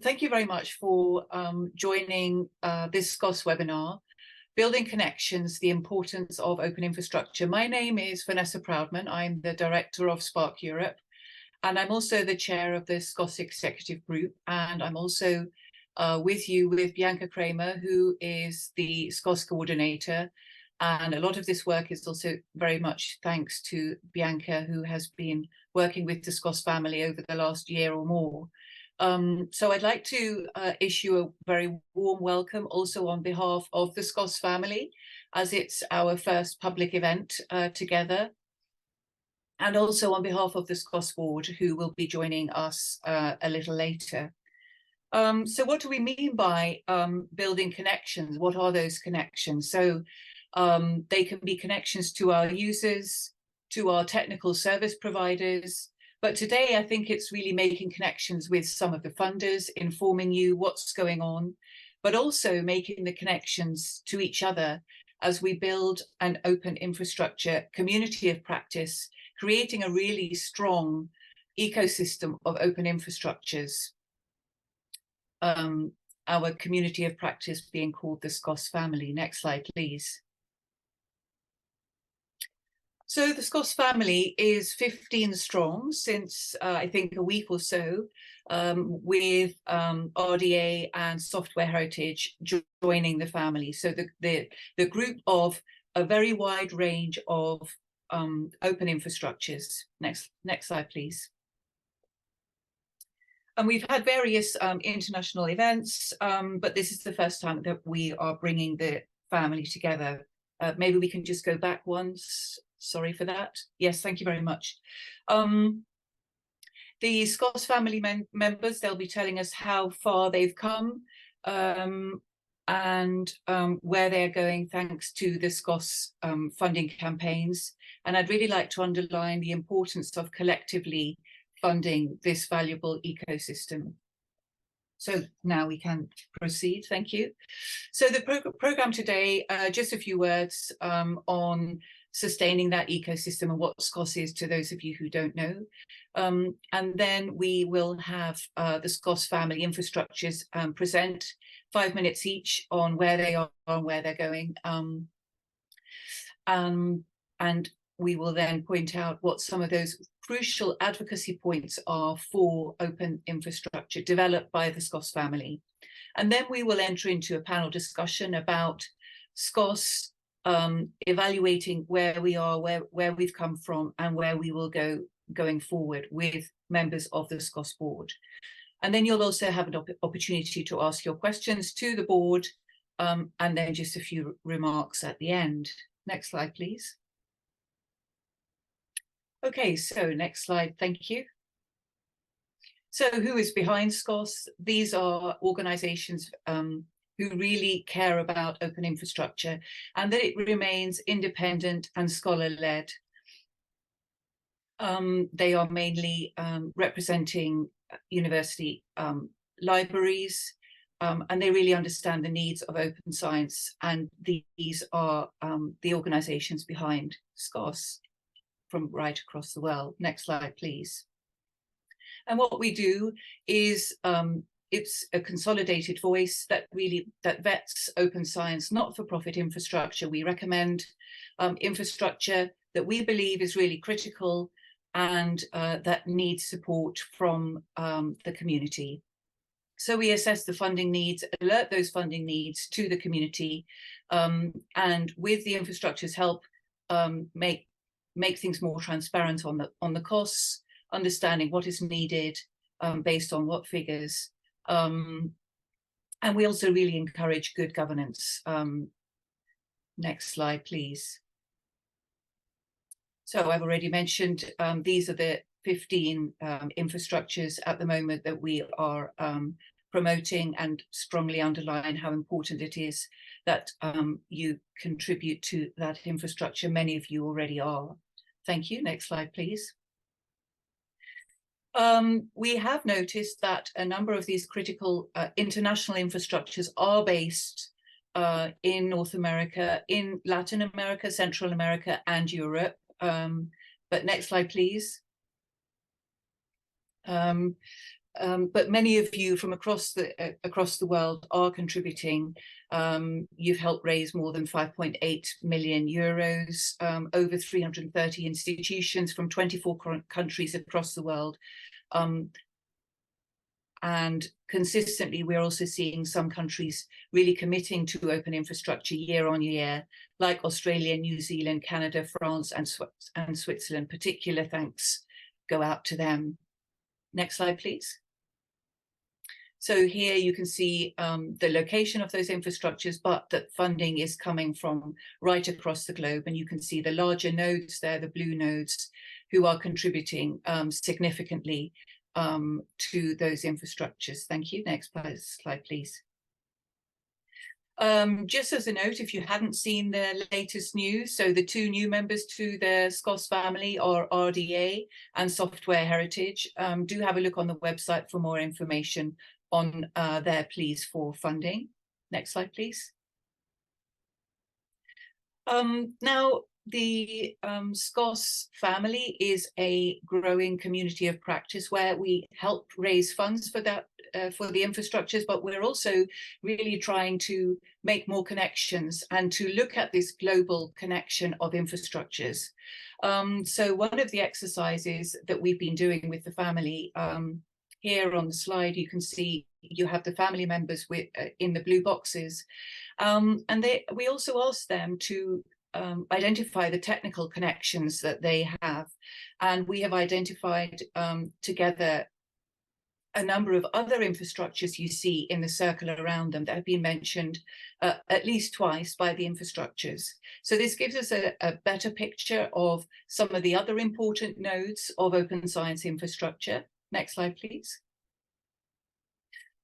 Thank you very much for joining this SCOSS webinar, Building Connections, the Importance of Open Infrastructure. My name is Vanessa Proudman. I'm the Director of Spark Europe, and I'm also the Chair of the SCOSS Executive Group. And I'm also with you with Bianca Kramer, who is the SCOSS Coordinator. And a lot of this work is also very much thanks to Bianca, who has been working with the SCOSS family over the last year or more. So I'd like to issue a very warm welcome also on behalf of the SCOSS family, as it's our first public event together, and also on behalf of the SCOSS Board, who will be joining us a little later. So what do we mean by building connections? What are those connections? So they can be connections to our users, to our technical service providers, but today I think it's really making connections with some of the funders, informing you what's going on, but also making the connections to each other as we build an open infrastructure community of practice, creating a really strong ecosystem of open infrastructures. Our community of practice being called the SCOSS family. Next slide, please. So the SCOSS family is 15 strong since I think a week or so, with RDA and Software Heritage joining the family. So the group of a very wide range of open infrastructures. Next slide, please. And we've had various international events, but this is the first time that we are bringing the family together. Maybe we can just go back once. Sorry for that. Yes, thank you very much. The SCOSS family members, they'll be telling us how far they've come and where they're going thanks to the SCOSS funding campaigns. And I'd really like to underline the importance of collectively funding this valuable ecosystem. So now we can proceed. Thank you. So the program today, just a few words on sustaining that ecosystem and what SCOSS is to those of you who don't know. And then we will have the SCOSS family infrastructures present 5 minutes each on where they are and where they're going. And we will then point out what some of those crucial advocacy points are for open infrastructure developed by the SCOSS family. And then we will enter into a panel discussion about SCOSS, evaluating where we are, where we've come from, and where we will go going forward with members of the SCOSS board. And then you'll also have an opportunity to ask your questions to the board, and then just a few remarks at the end. Next slide, please. Okay, so next slide, thank you. So who is behind SCOSS? These are organizations who really care about open infrastructure and that it remains independent and scholar-led. They are mainly representing university libraries, and they really understand the needs of open science, and these are the organizations behind SCOSS from right across the world. Next slide, please. And what we do is it's a consolidated voice that vets open science, not-for-profit infrastructure. We recommend infrastructure that we believe is really critical and that needs support from the community. So we assess the funding needs, alert those funding needs to the community, and with the infrastructure's help, make things more transparent on the costs, understanding what is needed based on what figures. And we also really encourage good governance. Next slide, please. So I've already mentioned these are the 15 infrastructures at the moment that we are promoting, and strongly underline how important it is that you contribute to that infrastructure. Many of you already are. Thank you. Next slide, please. We have noticed that a number of these critical international infrastructures are based in North America, in Latin America, Central America, and Europe. But next slide, please. but many of you from across the world are contributing. You've helped raise more than 5.8 million euros, over 330 institutions from 24 countries across the world. And consistently, we're also seeing some countries really committing to open infrastructure year on year, like Australia, New Zealand, Canada, France, and Switzerland. Particular thanks go out to them. Next slide, please. So here you can see the location of those infrastructures, but that funding is coming from right across the globe. And you can see the larger nodes there, the blue nodes, who are contributing significantly to those infrastructures. Thank you. Next slide, please. Just as a note, if you hadn't seen the latest news, so the two new members to the SCOSS family are RDA and Software Heritage. Do have a look on the website for more information on their pleas for funding. Next slide, please. Now, the SCOSS family is a growing community of practice where we help raise funds for that, for the infrastructures, but we're also really trying to make more connections and to look at this global connection of infrastructures. So one of the exercises that we've been doing with the family, here on the slide, you can see you have the family members with in the blue boxes, and we also asked them to identify the technical connections that they have, and we have identified together a number of other infrastructures you see in the circle around them that have been mentioned at least twice by the infrastructures. So this gives us a better picture of some of the other important nodes of open science infrastructure. Next slide, please.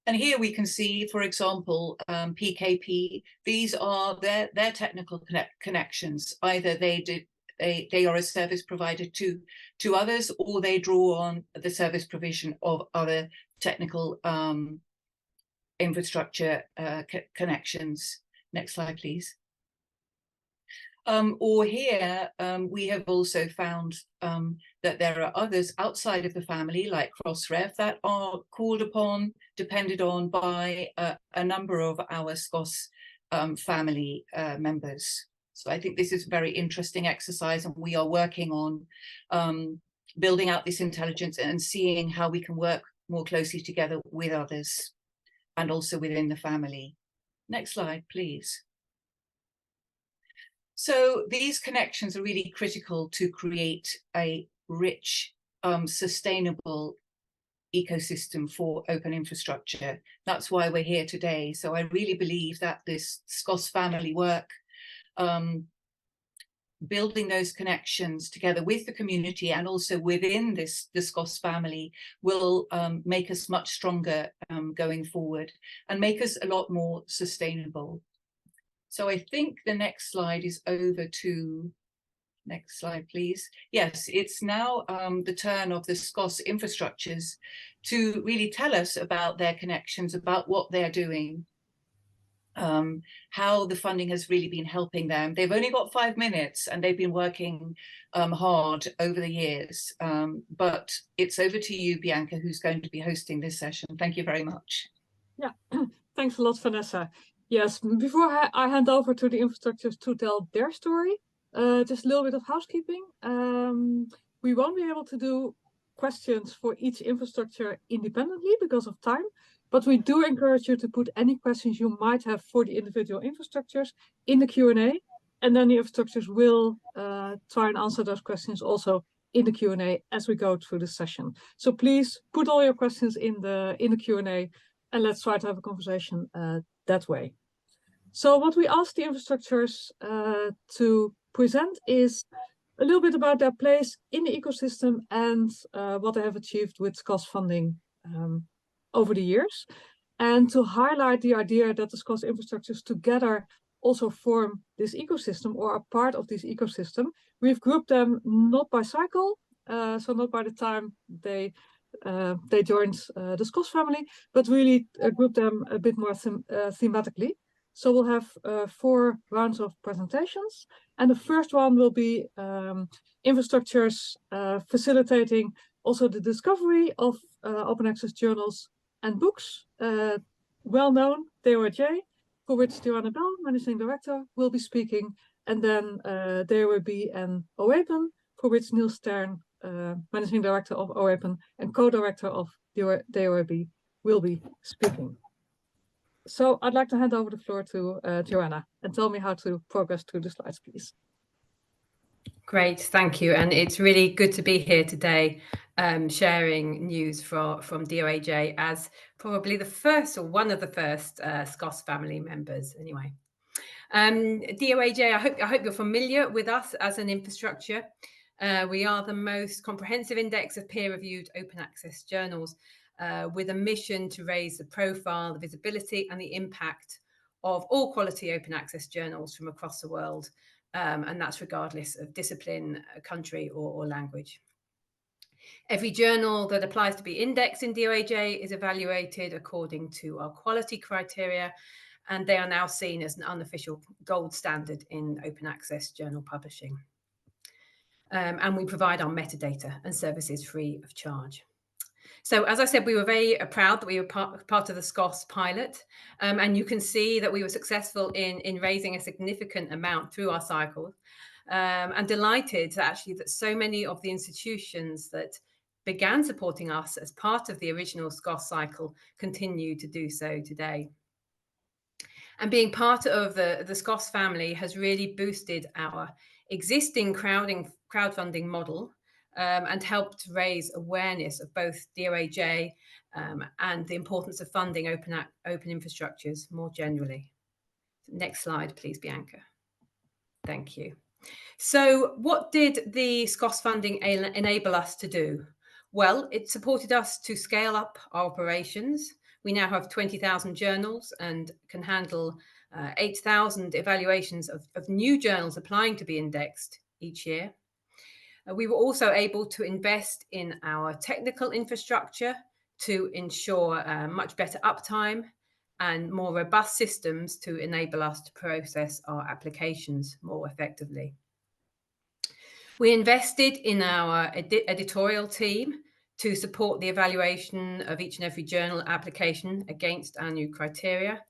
And here we can see, for example, PKP. These are their technical connections. Either they are a service provider to others, or they draw on the service provision of other technical infrastructure connections. Next slide, please. Or here, we have also found that there are others outside of the family, like Crossref, that are called upon, depended on by a number of our SCOSS family members. So I think this is a very interesting exercise, and we are working on building out this intelligence and seeing how we can work more closely together with others and also within the family. Next slide, please. So these connections are really critical to create a rich, sustainable ecosystem for open infrastructure. That's why we're here today. So I really believe that this SCOSS family work, building those connections together with the community and also within the SCOSS family will make us much stronger going forward and make us a lot more sustainable. So I think the next slide is over to, next slide, please. Yes, it's now the turn of the SCOSS infrastructures to really tell us about their connections, about what they're doing, how the funding has really been helping them. They've only got 5 minutes and they've been working hard over the years. But it's over to you, Bianca, who's going to be hosting this session. Thank you very much. Yeah, thanks a lot, Vanessa. Yes, before I hand over to the infrastructures to tell their story, just a little bit of housekeeping. We won't be able to do questions for each infrastructure independently because of time, but we do encourage you to put any questions you might have for the individual infrastructures in the Q&A, and then the infrastructures will try and answer those questions also in the Q&A as we go through the session. So please put all your questions in the Q&A, and let's try to have a conversation that way. So what we asked the infrastructures to present is a little bit about their place in the ecosystem and what they have achieved with SCOSS funding over the years, and to highlight the idea that the SCOSS infrastructures together also form this ecosystem or are part of this ecosystem. We've grouped them not by cycle, so not by the time they joined the SCOSS family, but really group them a bit more thematically. So we'll have 4 rounds of presentations, and the first one will be infrastructures facilitating Also, the discovery of open access journals and books, well known, DOAJ, for which Joanna Bell, Managing Director, will be speaking. And then there will be an OAPEN, for which Niels Stern, Managing Director of OAPEN and Co-Director of DOAB, will be speaking. So I'd like to hand over the floor to Joanna and tell me how to progress through the slides, please. Great, thank you. And it's really good to be here today, sharing news from DOAJ as probably the first or one of the first SCOSS family members anyway. DOAJ, I hope you're familiar with us as an infrastructure. We are the most comprehensive index of peer-reviewed open access journals with a mission to raise the profile, the visibility and the impact of all quality open access journals from across the world. And that's regardless of discipline, country or language. Every journal that applies to be indexed in DOAJ is evaluated according to our quality criteria, and they are now seen as an unofficial gold standard in open access journal publishing. And we provide our metadata and services free of charge. So as I said, we were very proud that we were part of the SCOSS pilot, and you can see that we were successful in raising a significant amount through our cycle, and delighted actually that so many of the institutions that began supporting us as part of the original SCOSS cycle continue to do so today. And being part of the SCOSS family has really boosted our existing crowdfunding model, and helped raise awareness of both DOAJ and the importance of funding open infrastructures more generally. Next slide, please, Bianca. Thank you. So what did the SCOSS funding enable us to do? Well, it supported us to scale up our operations. We now have 20,000 journals and can handle 8,000 evaluations of new journals applying to be indexed each year. We were also able to invest in our technical infrastructure to ensure much better uptime and more robust systems to enable us to process our applications more effectively. We invested in our editorial team to support the evaluation of each and every journal application against our new criteria.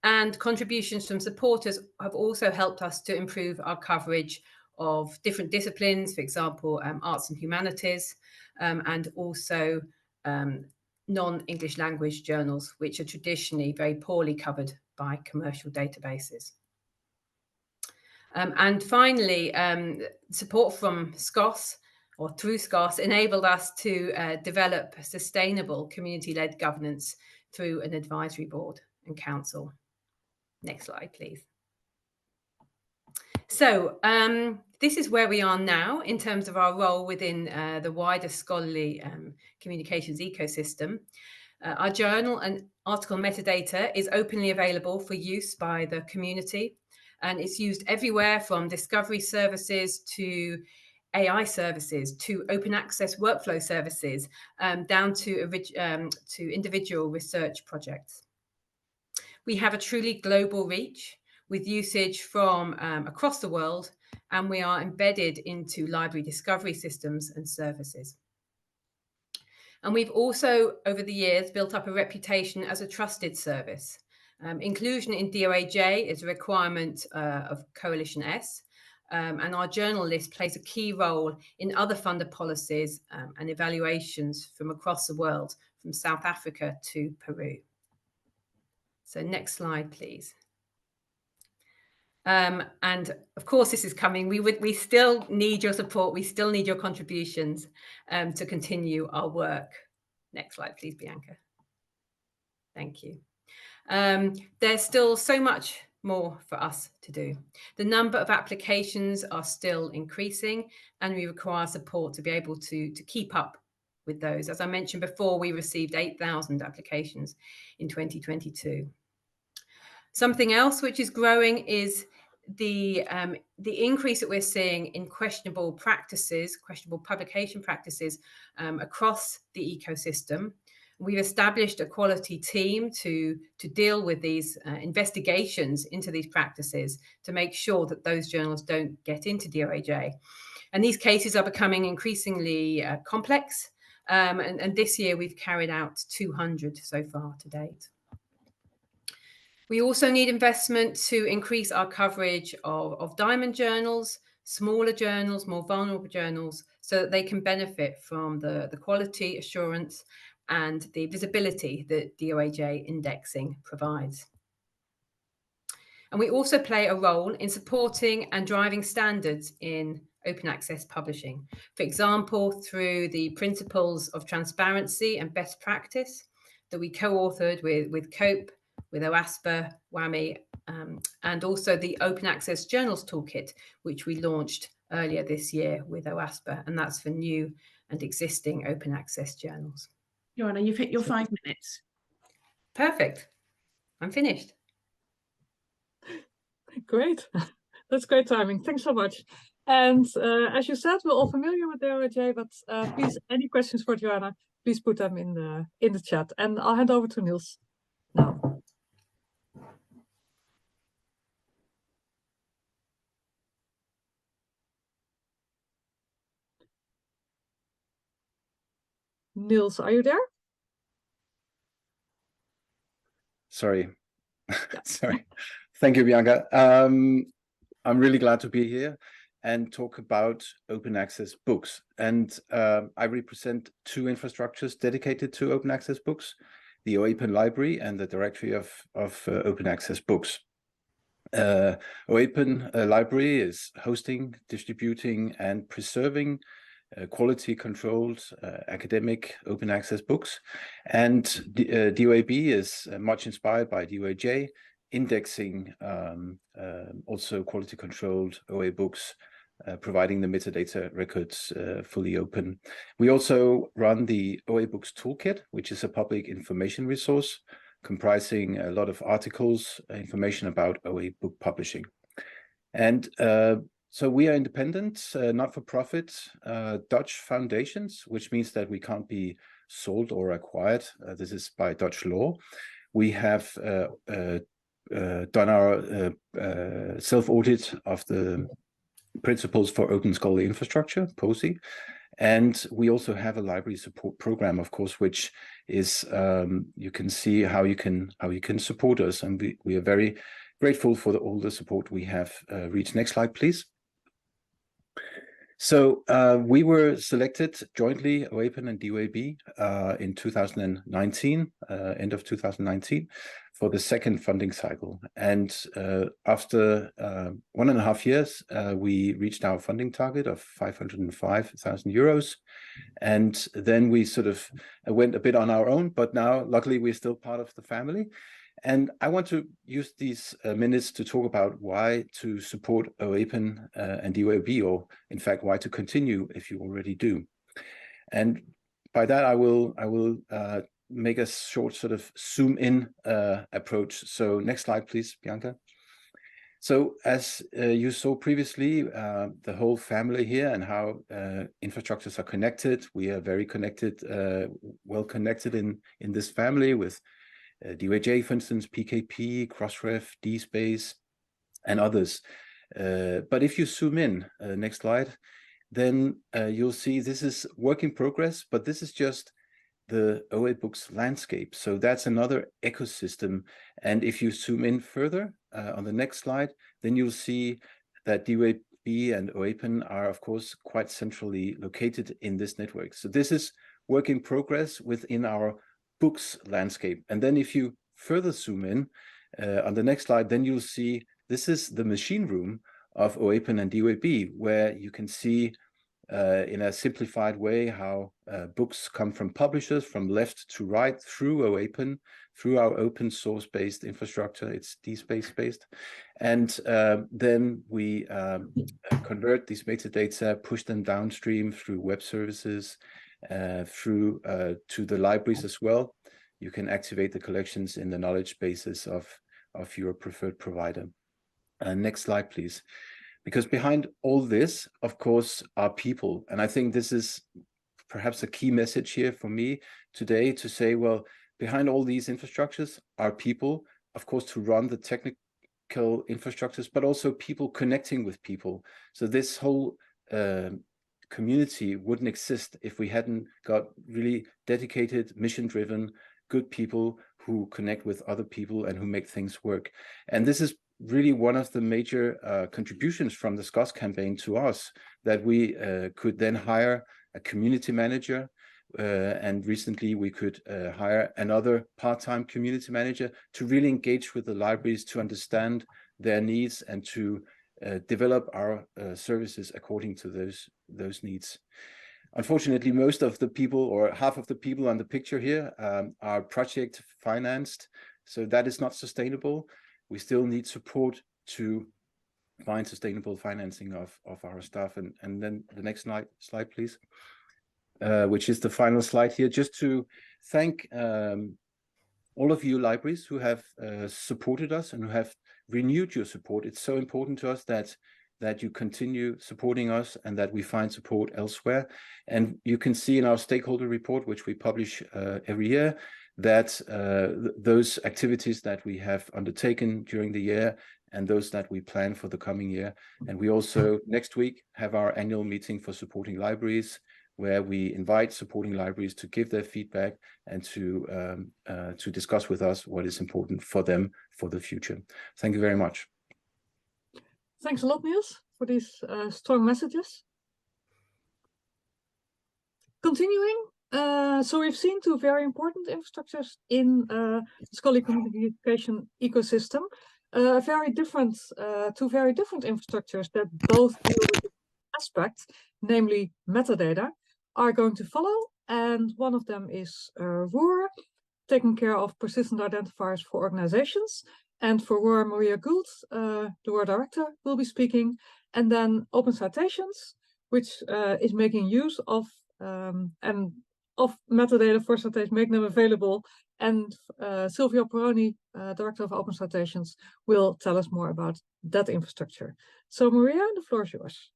And contributions from supporters have also helped us to improve our coverage of different disciplines, for example, arts and humanities, and also non-English language journals, which are traditionally very poorly covered by commercial databases. And finally, support from SCOSS or through SCOSS enabled us to develop sustainable community-led governance through an advisory board and council. Next slide, please. So this is where we are now in terms of our role within the wider scholarly communications ecosystem. Our journal and article metadata is openly available for use by the community, and it's used everywhere from discovery services to AI services to open access workflow services, down to individual research projects. We have a truly global reach with usage from across the world, and we are embedded into library discovery systems and services. And we've also, over the years, built up a reputation as a trusted service. Inclusion in DOAJ is a requirement of Coalition S, and our journal list plays a key role in other funder policies and evaluations from across the world, from South Africa to Peru. So next slide, please. And of course, this is coming. We still need your support. We still need your contributions to continue our work. Next slide, please, Bianca. Thank you. There's still so much more for us to do. The number of applications are still increasing, and we require support to be able to keep up with those. As I mentioned before, we received 8,000 applications in 2022. Something else which is growing is the increase that we're seeing in questionable practices, questionable publication practices across the ecosystem. We've established a quality team to deal with these investigations into these practices to make sure that those journals don't get into DOAJ. And these cases are becoming increasingly complex. And this year we've carried out 200 so far to date. We also need investment to increase our coverage of diamond journals, smaller journals, more vulnerable journals, so that they can benefit from the quality assurance and the visibility that DOAJ indexing provides. And we also play a role in supporting and driving standards in open access publishing. For example, through the principles of transparency and best practice that we co-authored with COPE, with OASPA, WAMI, and also the Open Access Journals Toolkit, which we launched earlier this year with OASPA, and that's for new and existing open access journals. Joanna, you've hit your 5 minutes. Perfect. I'm finished. Great. That's great timing. Thanks so much. And as you said, we're all familiar with DOAJ, but please, any questions for Joanna, please put them in the chat. And I'll hand over to Niels now. Niels, are you there? Sorry. Sorry. Thank you, Bianca. I'm really glad to be here and talk about open access books. And I represent 2 infrastructures dedicated to open access books, the OAPEN library and the directory of open access books. OAPEN library is hosting, distributing, and preserving quality controlled academic open access books. And DOAB is much inspired by DOAJ, indexing also quality controlled OA books, providing the metadata records fully open. We also run the OA Books Toolkit, which is a public information resource comprising a lot of articles, information about OA book publishing. And so we are independent, not-for-profit Dutch foundations, which means that we can't be sold or acquired. This is by Dutch law. We have done our self-audit of the Principles for Open Scholarly Infrastructure, POSI, and we also have a library support program, of course, which is you can see how you can support us, and we are very grateful for all the support we have reached. Next slide, please. So we were selected jointly, OAPEN and DOAB, in 2019, end of 2019, for the second funding cycle. And after 1.5 years, we reached our funding target of 505,000 euros. And then we sort of went a bit on our own, but now luckily we're still part of the family. And I want to use these minutes to talk about why to support OAPEN and DOAB, or in fact, why to continue if you already do. And by that, I will make a short sort of zoom in approach. So next slide, please, Bianca. So as you saw previously, the whole family here and how infrastructures are connected. We are very connected, well connected in this family with DOAJ, for instance, PKP, Crossref, DSpace, and others. But if you zoom in, next slide, then you'll see this is work in progress, but this is just the OA Books landscape. So that's another ecosystem. And if you zoom in further on the next slide, then you'll see that DOAB and OAPEN are, of course, quite centrally located in this network. So this is work in progress within our books landscape. And then if you further zoom in on the next slide, then you'll see this is the machine room of OAPEN and DOAB, where you can see in a simplified way how books come from publishers from left to right through OAPEN, through our open source based infrastructure. It's DSpace based. And then we convert these metadata, push them downstream through web services, through to the libraries as well. You can activate the collections in the knowledge bases of your preferred provider. Next slide, please. Because behind all this, of course, are people. And I think this is perhaps a key message here for me today to say, well, behind all these infrastructures are people, of course, to run the technical infrastructures, but also people connecting with people. So this whole community wouldn't exist if we hadn't got really dedicated, mission-driven, good people who connect with other people and who make things work. And this is really one of the major contributions from the SCOSS campaign to us, that we could then hire a community manager, and recently we could hire another part-time community manager to really engage with the libraries, to understand their needs and to develop our services according to those needs. Unfortunately, most of the people, or half of the people on the picture here, are project financed, so that is not sustainable. We still need support to find sustainable financing of our staff. And then the next slide, please, which is the final slide here, just to thank all of you libraries who have supported us and who have renewed your support. It's so important to us that you continue supporting us and that we find support elsewhere. And you can see in our stakeholder report, which we publish every year, that those activities that we have undertaken during the year and those that we plan for the coming year. And we also next week have our annual meeting for supporting libraries, where we invite supporting libraries to give their feedback and to discuss with us what is important for them for the future. Thank you very much. Thanks a lot, Niels, for these strong messages. Continuing, so we've seen two very important infrastructures in the scholarly communication ecosystem. Two very different infrastructures that both deal with the aspect, namely metadata, are going to follow. And one of them is ROR, taking care of persistent identifiers for organizations. And for ROR, Maria Gould, the ROR director, will be speaking. And then Open Citations, which is making use of metadata for citations, making them available. And Silvia Peroni, director of Open Citations, will tell us more about that infrastructure. So Maria, the floor is yours.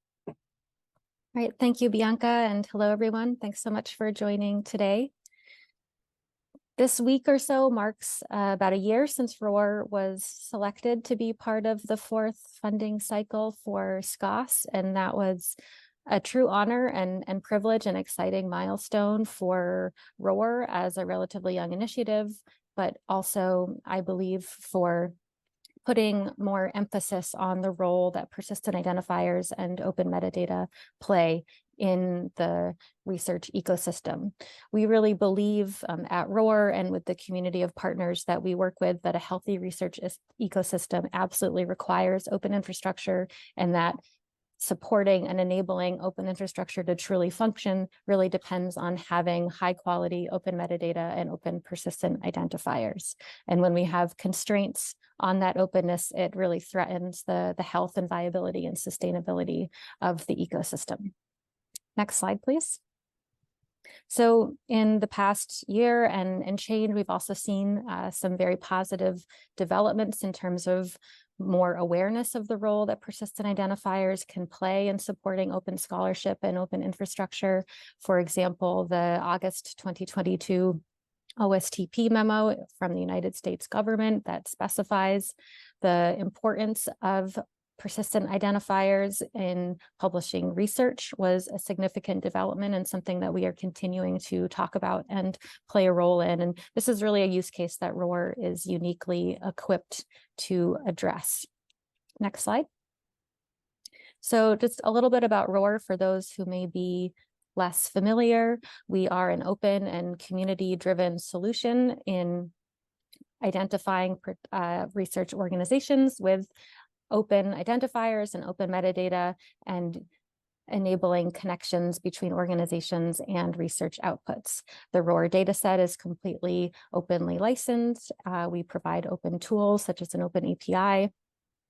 All right, thank you, Bianca, and hello, everyone. Thanks so much for joining today. This week or so marks about a year since ROR was selected to be part of the 4th funding cycle for SCOSS, and that was a true honor and privilege and exciting milestone for ROR as a relatively young initiative, but also, I believe, for putting more emphasis on the role that persistent identifiers and open metadata play in the research ecosystem. We really believe at ROR and with the community of partners that we work with that a healthy research ecosystem absolutely requires open infrastructure, and that supporting and enabling open infrastructure to truly function really depends on having high quality open metadata and open persistent identifiers. And when we have constraints on that openness, it really threatens the health and viability and sustainability of the ecosystem. Next slide, please. So in the past year and change, we've also seen some very positive developments in terms of more awareness of the role that persistent identifiers can play in supporting open scholarship and open infrastructure. For example, the August 2022 OSTP memo from the United States government that specifies the importance of persistent identifiers in publishing research was a significant development and something that we are continuing to talk about and play a role in. And this is really a use case that ROR is uniquely equipped to address. Next slide. So just a little bit about ROR for those who may be less familiar. We are an open and community-driven solution in identifying research organizations with open identifiers and open metadata and enabling connections between organizations and research outputs. The ROR dataset is completely openly licensed. We provide open tools such as an open API.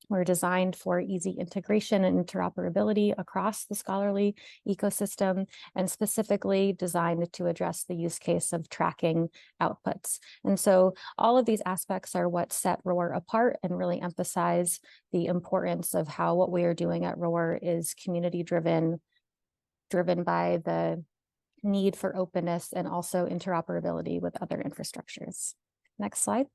We're designed for easy integration and interoperability across the scholarly ecosystem, and specifically designed to address the use case of tracking outputs. And so all of these aspects are what set ROR apart and really emphasize the importance of how what we are doing at ROR is community-driven, driven by the need for openness and also interoperability with other infrastructures. Next slide.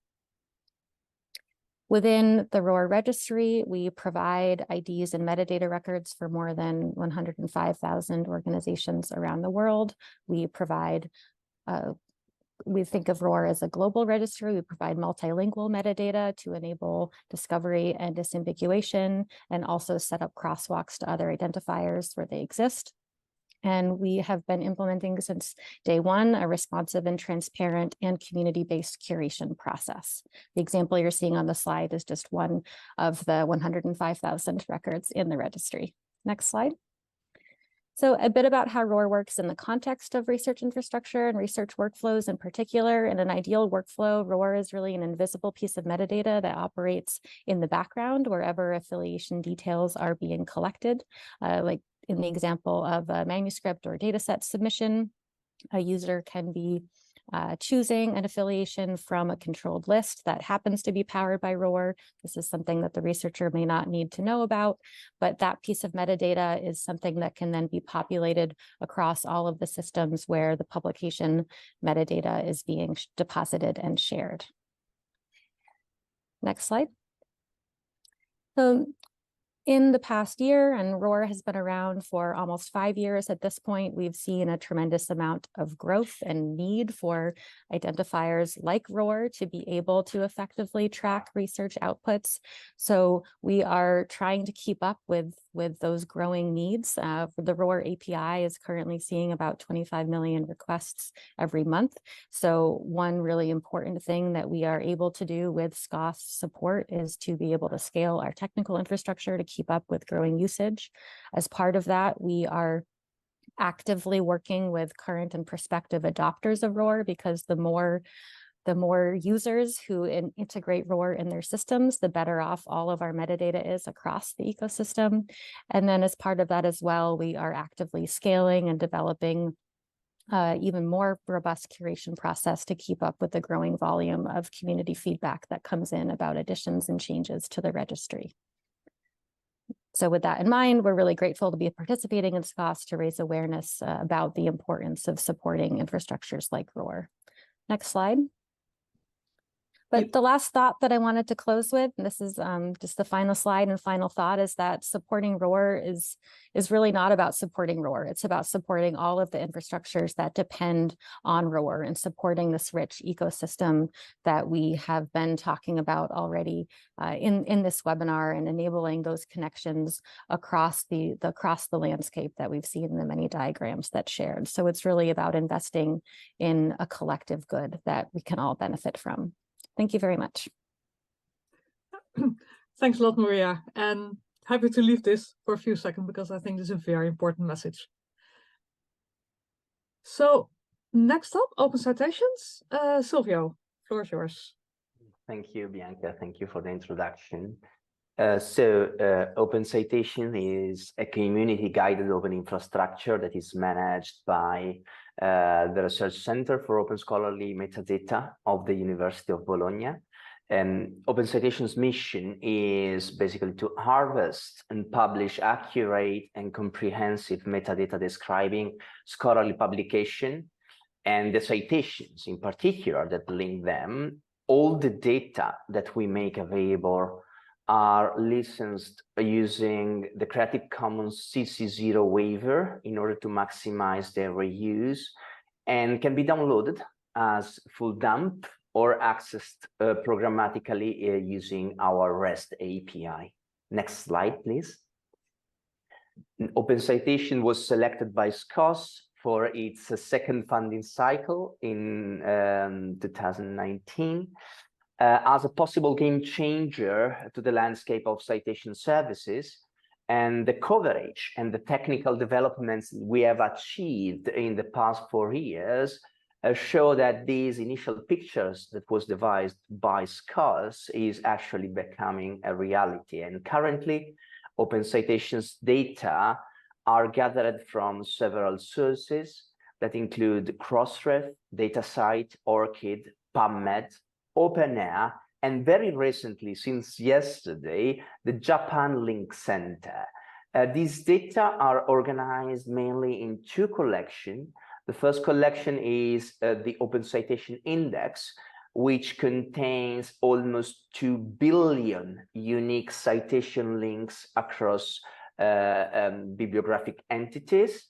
Within the ROR registry, we provide IDs and metadata records for more than 105,000 organizations around the world. We provide, we think of ROR as a global registry. We provide multilingual metadata to enable discovery and disambiguation, and also set up crosswalks to other identifiers where they exist. And we have been implementing since day one a responsive and transparent and community-based curation process. The example you're seeing on the slide is just one of the 105,000 records in the registry. Next slide. So a bit about how ROR works in the context of research infrastructure and research workflows in particular. In an ideal workflow, ROR is really an invisible piece of metadata that operates in the background wherever affiliation details are being collected, like in the example of a manuscript or dataset submission. A user can be choosing an affiliation from a controlled list that happens to be powered by ROR. This is something that the researcher may not need to know about, but that piece of metadata is something that can then be populated across all of the systems where the publication metadata is being deposited and shared. Next slide. So in the past year, and ROR has been around for almost 5 years at this point, we've seen a tremendous amount of growth and need for identifiers like ROR to be able to effectively track research outputs. So we are trying to keep up with those growing needs. The ROR API is currently seeing about 25 million requests every month. So one really important thing that we are able to do with SCOSS support is to be able to scale our technical infrastructure to keep up with growing usage. As part of that, we are actively working with current and prospective adopters of ROR, because the more users who integrate ROR in their systems, the better off all of our metadata is across the ecosystem. And then as part of that as well, we are actively scaling and developing even more robust curation process to keep up with the growing volume of community feedback that comes in about additions and changes to the registry. So with that in mind, we're really grateful to be participating in SCOSS to raise awareness about the importance of supporting infrastructures like ROR. Next slide. But the last thought that I wanted to close with, and this is just the final slide and final thought, is that supporting ROR is really not about supporting ROR. It's about supporting all of the infrastructures that depend on ROR and supporting this rich ecosystem that we have been talking about already in this webinar, and enabling those connections across the landscape that we've seen in the many diagrams that shared. So it's really about investing in a collective good that we can all benefit from. Thank you very much. Thanks a lot, Maria. And happy to leave this for a few seconds because I think this is a very important message. So next up, open citations. Silvio, floor is yours. Thank you, Bianca. Thank you for the introduction. Open Citation is a community-guided open infrastructure that is managed by the Research Center for Open Scholarly Metadata of the University of Bologna. And Open Citation's mission is basically to harvest and publish accurate and comprehensive metadata describing scholarly publication and the citations in particular that link them. All the data that we make available are licensed using the Creative Commons CC0 waiver in order to maximize their reuse, and can be downloaded as full dump or accessed programmatically using our REST API. Next slide, please. Open Citation was selected by SCOSS for its second funding cycle in 2019. As a possible game changer to the landscape of citation services, and the coverage and the technical developments we have achieved in the past 4 years show that these initial pictures that was devised by SCOSS is actually becoming a reality. And currently, Open Citation's data are gathered from several sources that include Crossref, DataCite, ORCID, PubMed, OpenAir, and very recently, since yesterday, the Japan Link Center. These data are organized mainly in 2 collections. The first collection is the Open Citation Index, which contains almost 2 billion unique citation links across bibliographic entities.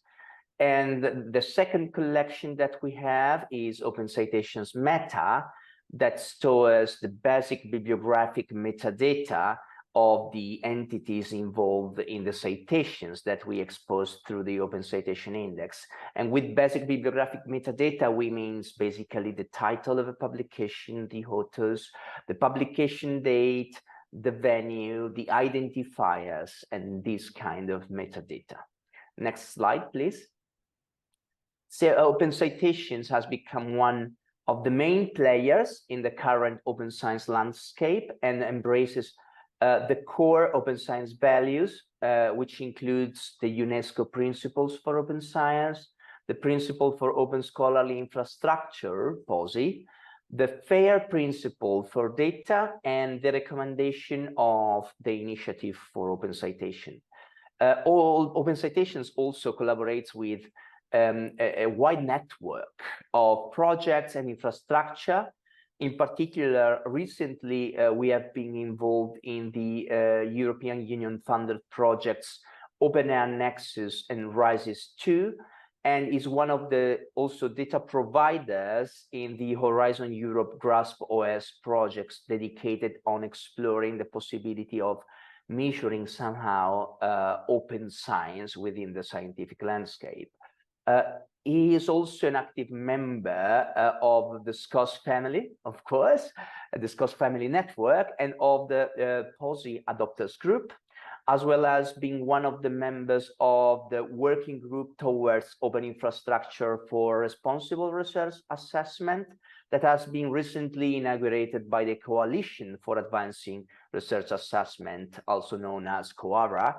And the second collection that we have is Open Citations Meta, that stores the basic bibliographic metadata of the entities involved in the citations that we expose through the Open Citation Index. And with basic bibliographic metadata, we mean basically the title of a publication, the authors, the publication date, the venue, the identifiers, and this kind of metadata. Next slide, please. So Open Citations has become one of the main players in the current open science landscape and embraces the core open science values, which includes the UNESCO Principles for Open Science, the Principle for Open Scholarly Infrastructure, POSI, the FAIR Principle for Data, and the recommendation of the Initiative for Open Citation. All Open Citations also collaborates with a wide network of projects and infrastructure. In particular, recently, we have been involved in the European Union funded projects OpenAIR Nexus and RISES 2, and is one of the also data providers in the Horizon Europe GRASP OS projects dedicated on exploring the possibility of measuring somehow open science within the scientific landscape. He is also an active member of the SCOSS family, of course, the SCOSS family network, and of the POSI adopters group, as well as being one of the members of the working group towards open infrastructure for responsible research assessment that has been recently inaugurated by the Coalition for Advancing Research Assessment, also known as COARA.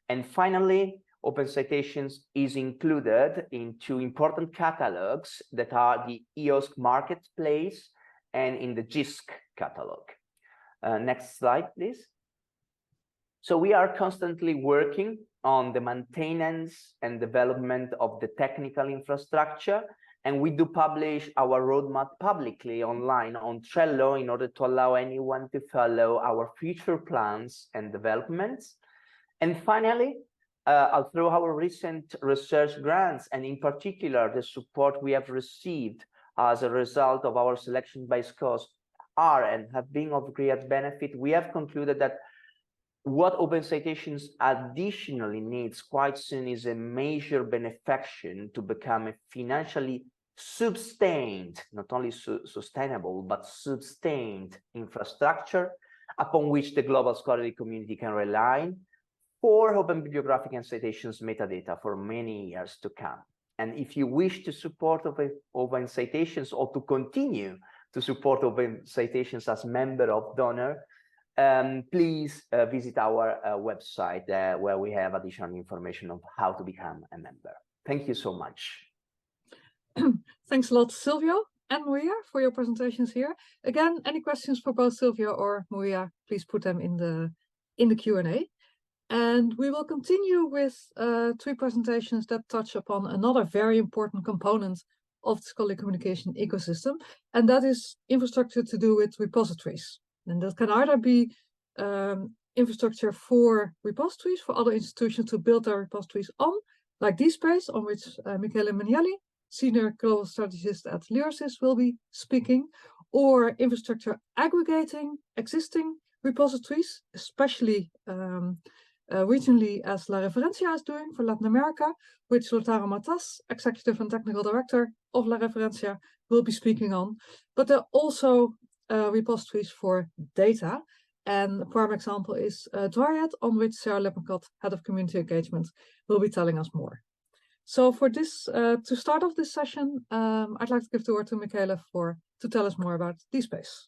And finally, Open Citations is included in 2 important catalogs that are the EOSC Marketplace and in the JISC catalog. Next slide, please. So we are constantly working on the maintenance and development of the technical infrastructure, and we do publish our roadmap publicly online on Trello in order to allow anyone to follow our future plans and developments. And finally, through our recent research grants, and in particular the support we have received as a result of our selection by SCOSS are and have been of great benefit, we have concluded that what Open Citations additionally needs quite soon is a major benefaction to become a financially sustained, not only sustainable, but sustained infrastructure upon which the global scholarly community can rely for open bibliographic and citations metadata for many years to come. And if you wish to support Open Citations or to continue to support Open Citations as member of donor, please visit our website where we have additional information of how to become a member. Thank you so much. Thanks a lot, Silvio and Maria, for your presentations here. Again, any questions for both Silvio or Maria, please put them in the Q&A. And we will continue with 3 presentations that touch upon another very important component of the scholarly communication ecosystem, and that is infrastructure to do with repositories. And that can either be infrastructure for repositories, for other institutions to build their repositories on, like DSpace, on which Michele Manielli, Senior Global Strategist at Lyrasis, will be speaking, or infrastructure aggregating existing repositories, especially regionally, as La Referencia is doing for Latin America, which Lautaro Matas, Executive and Technical Director of La Referencia, will be speaking on. But there are also repositories for data, and a prime example is Dryad, on which Sarah Lippincott, Head of Community Engagement, will be telling us more. So for this, to start off this session, I'd like to give the word to Michele to tell us more about DSpace.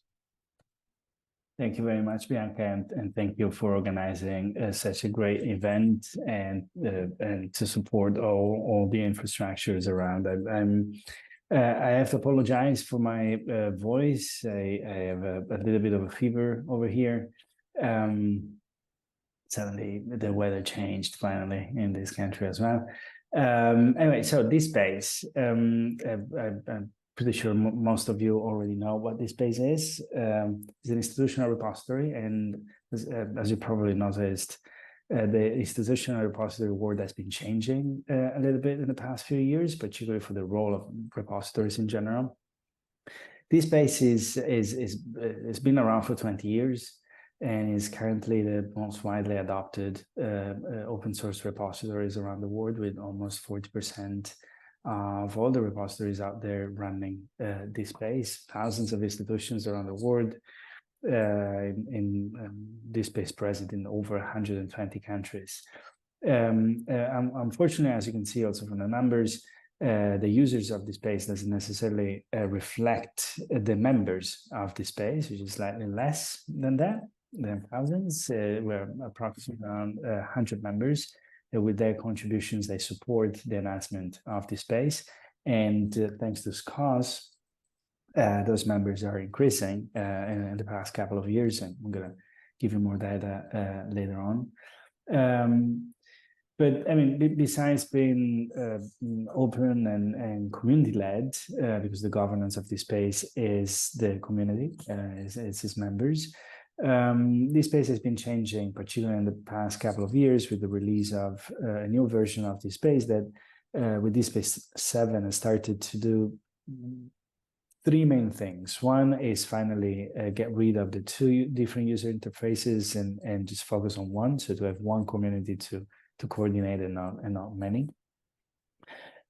Thank you very much, Bianca, and thank you for organizing such a great event and to support all the infrastructures around. I have to apologize for my voice. I have a little bit of a fever over here. Suddenly, the weather changed finally in this country as well. Anyway, so DSpace. pretty sure most of you already know what this space is. It's an institutional repository, and as you probably noticed, the institutional repository world has been changing a little bit in the past few years, particularly for the role of repositories in general. This space has been around for 20 years and is currently the most widely adopted open source repositories around the world, with almost 40% of all the repositories out there running this space. Thousands of institutions around the world in this space present in over 120 countries. Unfortunately, as you can see also from the numbers, the users of the space doesn't necessarily reflect the members of the space, which is slightly less than that, than thousands. We're approximately around 100 members. With their contributions, they support the enhancement of the space. And thanks to SCOSS, those members are increasing in the past couple of years, and I'm going to give you more data later on. But I mean, besides being open and community-led, because the governance of this space is the community, is its members, this space has been changing, particularly in the past couple of years, with the release of a new version of this space that, with this space 7, has started to do 3 main things. One is finally get rid of the 2 different user interfaces and just focus on one, so to have one community to coordinate and not many.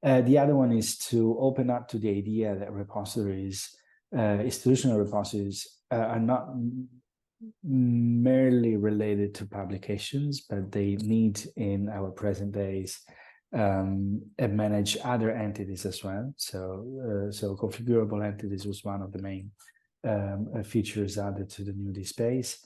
The other one is to open up to the idea that repositories, institutional repositories, are not merely related to publications, but they need in our present days manage other entities as well. So configurable entities was one of the main features added to the new DSpace.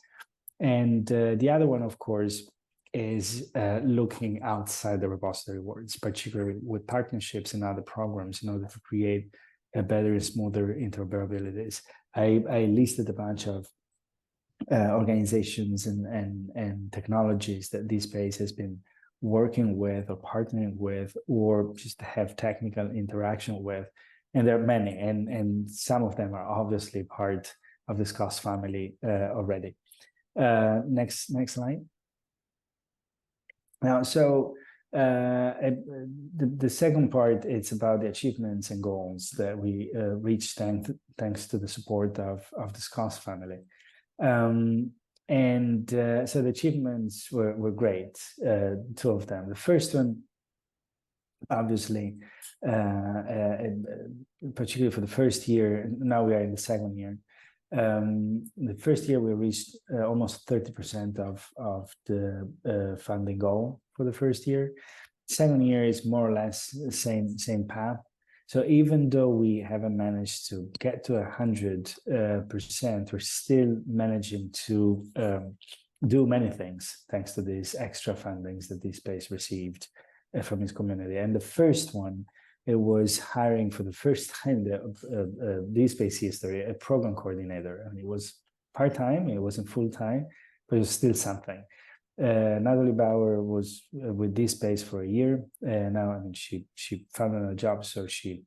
And the other one, of course, is looking outside the repository worlds, particularly with partnerships and other programs in order to create a better and smoother interoperabilities. I listed a bunch of organizations and technologies that DSpace has been working with or partnering with, or just have technical interaction with, and there are many, and some of them are obviously part of the SCOSS family already. Next slide. Now, so the second part, it's about the achievements and goals that we reached thanks to the support of the SCOSS family. So the achievements were great, 2 of them. The first one, obviously, particularly for the first year, now we are in the second year. The first year we reached almost 30% of the funding goal for the first year. Second year is more or less the same path. So even though we haven't managed to get to 100%, we're still managing to do many things thanks to these extra fundings that DSpace received from its community. And the first one, it was hiring for the first time in DSpace history a program coordinator, and it was part-time, it wasn't full-time, but it was still something. Natalie Bauer was with DSpace for a year, and now I mean she found a job, so she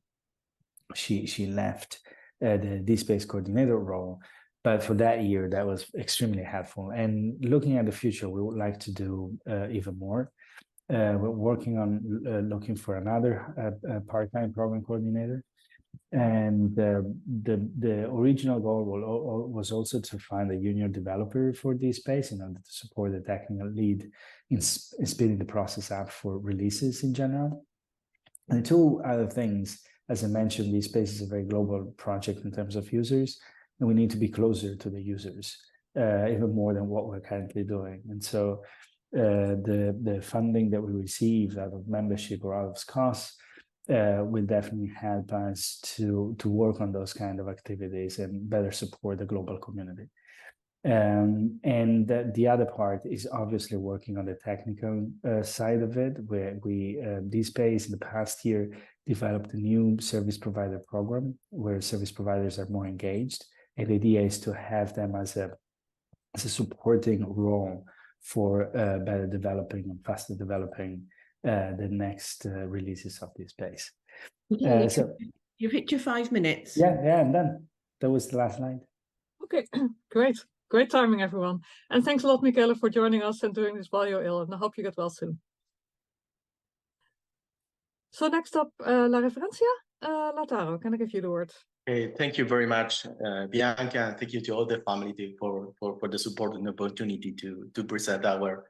left the DSpace coordinator role. But for that year, that was extremely helpful. And looking at the future, we would like to do even more. We're working on looking for another part-time program coordinator, and the original goal was also to find a junior developer for DSpace in order to support the technical lead in speeding the process up for releases in general. And 2 other things, as I mentioned, DSpace is a very global project in terms of users, and we need to be closer to the users, even more than what we're currently doing. And so the funding that we receive out of membership or out of SCOSS will definitely help us to work on those kind of activities and better support the global community. And the other part is obviously working on the technical side of it, where we, DSpace in the past year developed a new service provider program where service providers are more engaged. And the idea is to have them as a supporting role for better developing and faster developing the next releases of DSpace. You've hit your 5 minutes. Yeah, I'm done. That was the last slide. Okay, great. Great timing, everyone. And thanks a lot, Michele, for joining us and doing this while you're ill. And I hope you get well soon. So next up, La Referencia. Lautaro, can I give you the word? Hey, thank you very much, Bianca, and thank you to all the family for the support and opportunity to present our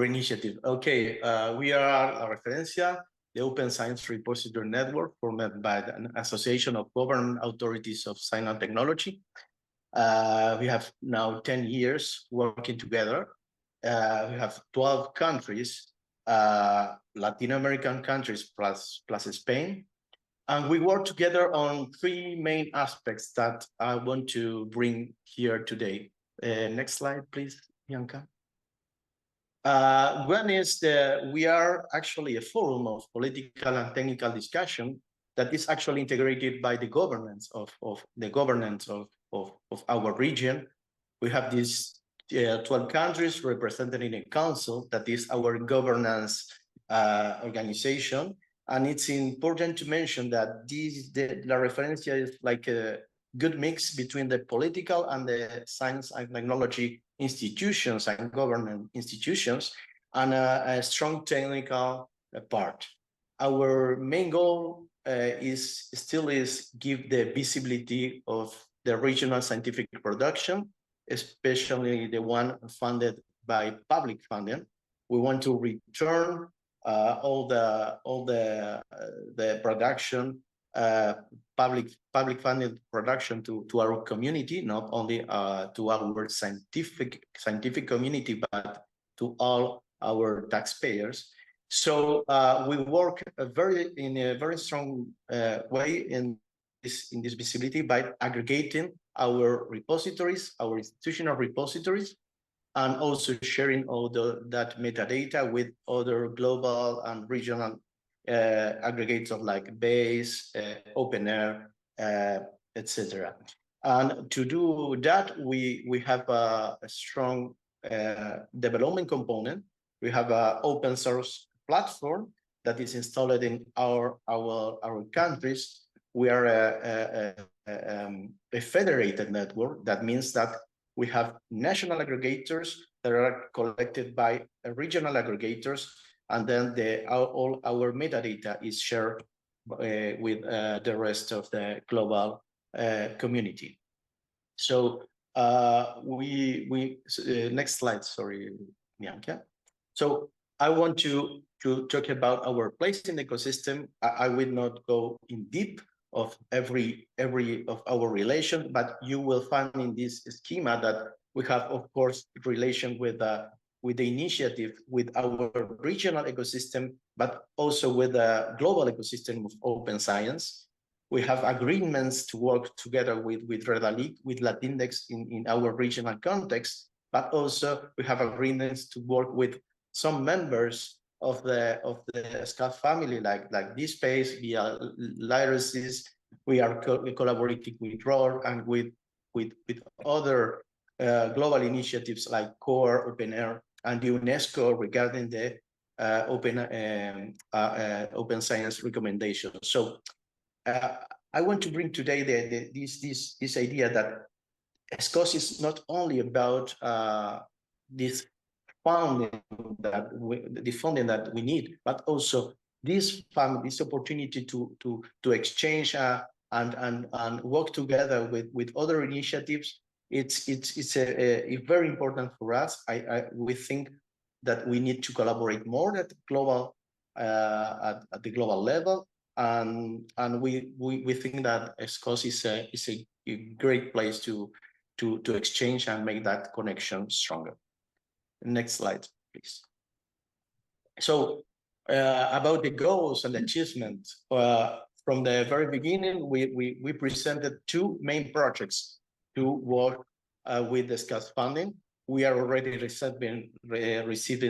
initiative. Okay, we are La Referencia, the Open Science Repository Network formed by an association of government authorities of science and technology. We have now 10 years working together. We have 12 countries, Latin American countries plus Spain. And we work together on 3 main aspects that I want to bring here today. Next slide, please, Bianca. One is we are actually a forum of political and technical discussion that is actually integrated by the governance of our region. We have these 12 countries represented in a council that is our governance organization. And it's important to mention that La Referencia is like a good mix between the political and the science and technology institutions and government institutions, and a strong technical part. Our main goal is give the visibility of the regional scientific production, especially the one funded by public funding. We want to return all the production, public funded production to our community, not only to our scientific community, but to all our taxpayers. So we work in a very strong way in this visibility by aggregating our repositories, our institutional repositories, and also sharing all that metadata with other global and regional aggregates of like BASE, OpenAir, etc. And to do that, we have a strong development component. We have an open source platform that is installed in our countries. We are a federated network. That means that we have national aggregators that are collected by regional aggregators, and then all our metadata is shared with the rest of the global community. So next slide, sorry, Bianca. So I want to talk about our place in the ecosystem. I will not go in deep of every of our relation, but you will find in this schema that we have, of course, relation with the initiative with our regional ecosystem, but also with the global ecosystem of open science. We have agreements to work together with Redalic, with Latindex in our regional context, but also we have agreements to work with some members of the SCOSS family, like this space via Lyrasis. We are collaborating with ROR and with other global initiatives like CORE, OpenAir, and UNESCO regarding the open science recommendations. So I want to bring today this idea that SCOSS is not only about this funding that we need, but also this opportunity to exchange and work together with other initiatives. It's a very important for us. We think that we need to collaborate more at the global level, and we think that SCOSS is a great place to exchange and make that connection stronger. Next slide, please. So about the goals and achievements, from the very beginning, we presented 2 main projects to work with the SCOSS funding. We are already receiving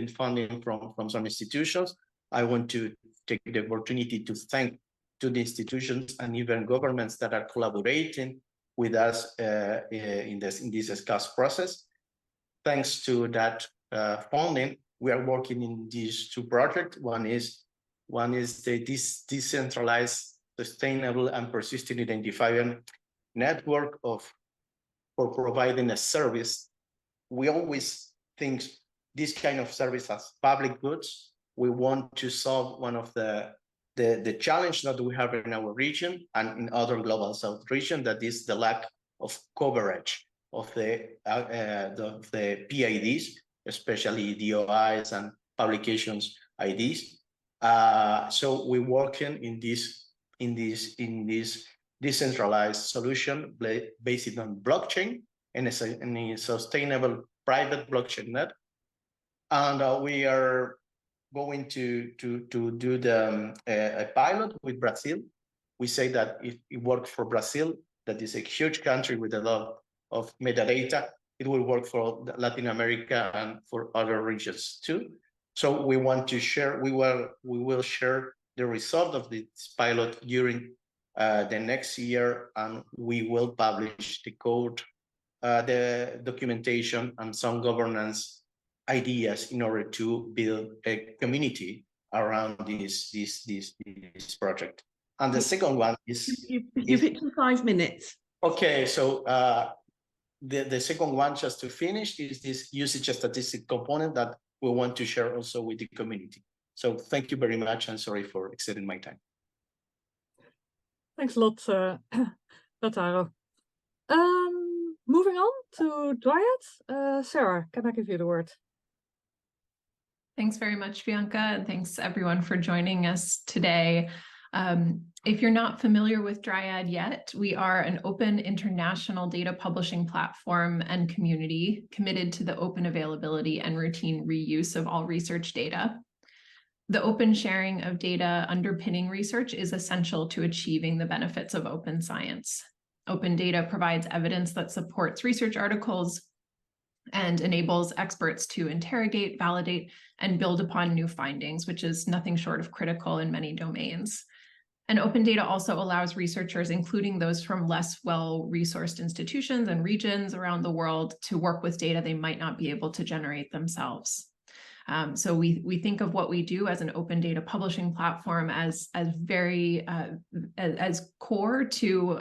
funding from some institutions. I want to take the opportunity to thank to the institutions and even governments that are collaborating with us in this SCOSS process. Thanks to that funding, we are working in these 2 projects. One is the decentralized sustainable and persistent identifier network for providing a service. We always think this kind of service as public goods. We want to solve one of the challenge that we have in our region and in other global south region, that is the lack of coverage of the PIDs, especially DOIs and publications IDs. So we're working in this decentralized solution based on blockchain and a sustainable private blockchain net. And we are going to do a pilot with Brazil. We say that if it works for Brazil, that is a huge country with a lot of metadata, it will work for Latin America and for other regions too. So we want to share, we will share the result of this pilot during the next year, and we will publish the code, the documentation, and some governance ideas in order to build a community around this project. And the second one is... You've hit 5 minutes. Okay, so the second one, just to finish, is this usage statistic component that we want to share also with the community. So thank you very much, and sorry for exceeding my time. Thanks a lot, Lautaro. Moving on to Dryad. Sarah, can I give you the word? Thanks very much, Bianca, and thanks everyone for joining us today. If you're not familiar with Dryad yet, we are an open international data publishing platform and community committed to the open availability and routine reuse of all research data. The open sharing of data underpinning research is essential to achieving the benefits of open science. Open data provides evidence that supports research articles and enables experts to interrogate, validate, and build upon new findings, which is nothing short of critical in many domains. And open data also allows researchers, including those from less well-resourced institutions and regions around the world, to work with data they might not be able to generate themselves. So we think of what we do as an open data publishing platform as very as core to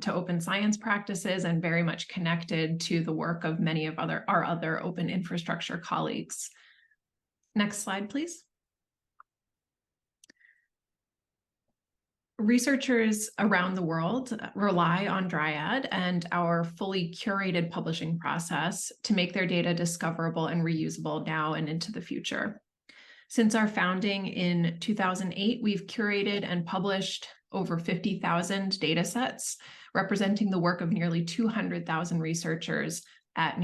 open science practices, and very much connected to the work of many of our other open infrastructure colleagues. Next slide, please. Researchers around the world rely on Dryad and our fully curated publishing process to make their data discoverable and reusable now and into the future. Since our founding in 2008, we've curated and published over 50,000 data sets, representing the work of nearly 200,000 researchers at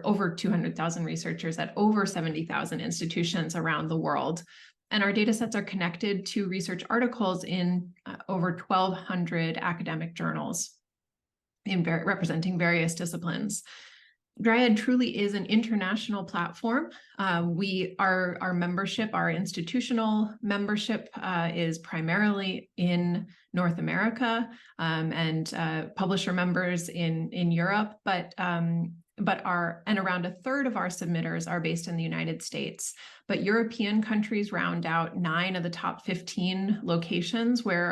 over 200,000 researchers at over 70,000 institutions around the world. And our data sets are connected to research articles in over 1,200 academic journals representing various disciplines. Dryad truly is an international platform. Our membership, our institutional membership is primarily in North America, and publisher members in Europe, but around a third of our submitters are based in the United States. But European countries round out 9 of the top 15 locations where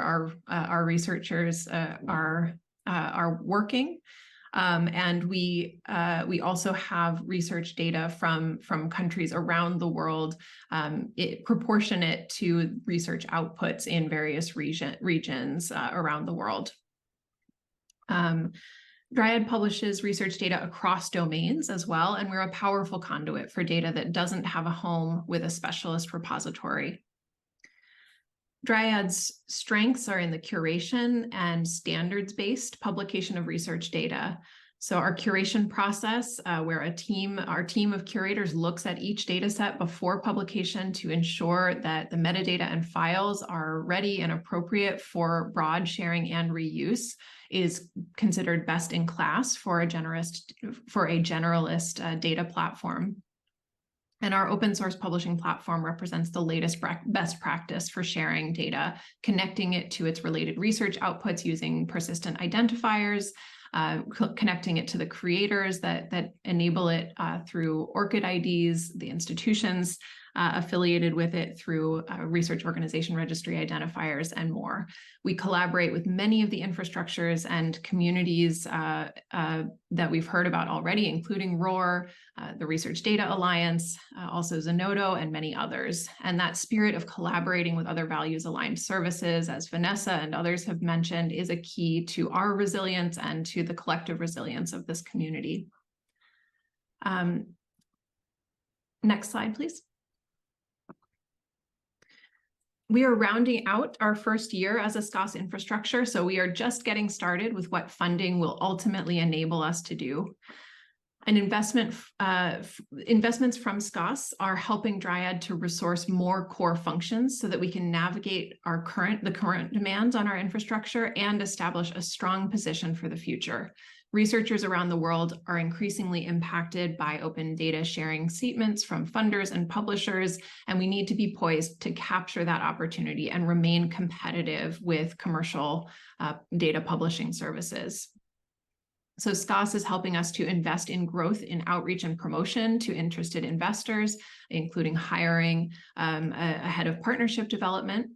our researchers are working. And we also have research data from countries around the world, proportionate to research outputs in various regions around the world. Dryad publishes research data across domains as well, and we're a powerful conduit for data that doesn't have a home with a specialist repository. Dryad's strengths are in the curation and standards-based publication of research data. So our curation process, where our team of curators looks at each data set before publication to ensure that the metadata and files are ready and appropriate for broad sharing and reuse, is considered best in class for a generalist data platform. And our open source publishing platform represents the latest best practice for sharing data, connecting it to its related research outputs using persistent identifiers, connecting it to the creators that enable it through ORCID IDs, the institutions, affiliated with it through research organization registry identifiers and more. We collaborate with many of the infrastructures and communities that we've heard about already, including ROAR, the Research Data Alliance, also Zenodo, and many others. And that spirit of collaborating with other values-aligned services, as Vanessa and others have mentioned, is a key to our resilience and to the collective resilience of this community. Next slide, please. We are rounding out our first year as a SCOSS infrastructure, so we are just getting started with what funding will ultimately enable us to do. And investments from SCOSS are helping Dryad to resource more core functions so that we can navigate the current demands on our infrastructure and establish a strong position for the future. Researchers around the world are increasingly impacted by open data sharing statements from funders and publishers, and we need to be poised to capture that opportunity and remain competitive with commercial data publishing services. So SCOSS is helping us to invest in growth in outreach and promotion to interested investors, including hiring a head of partnership development,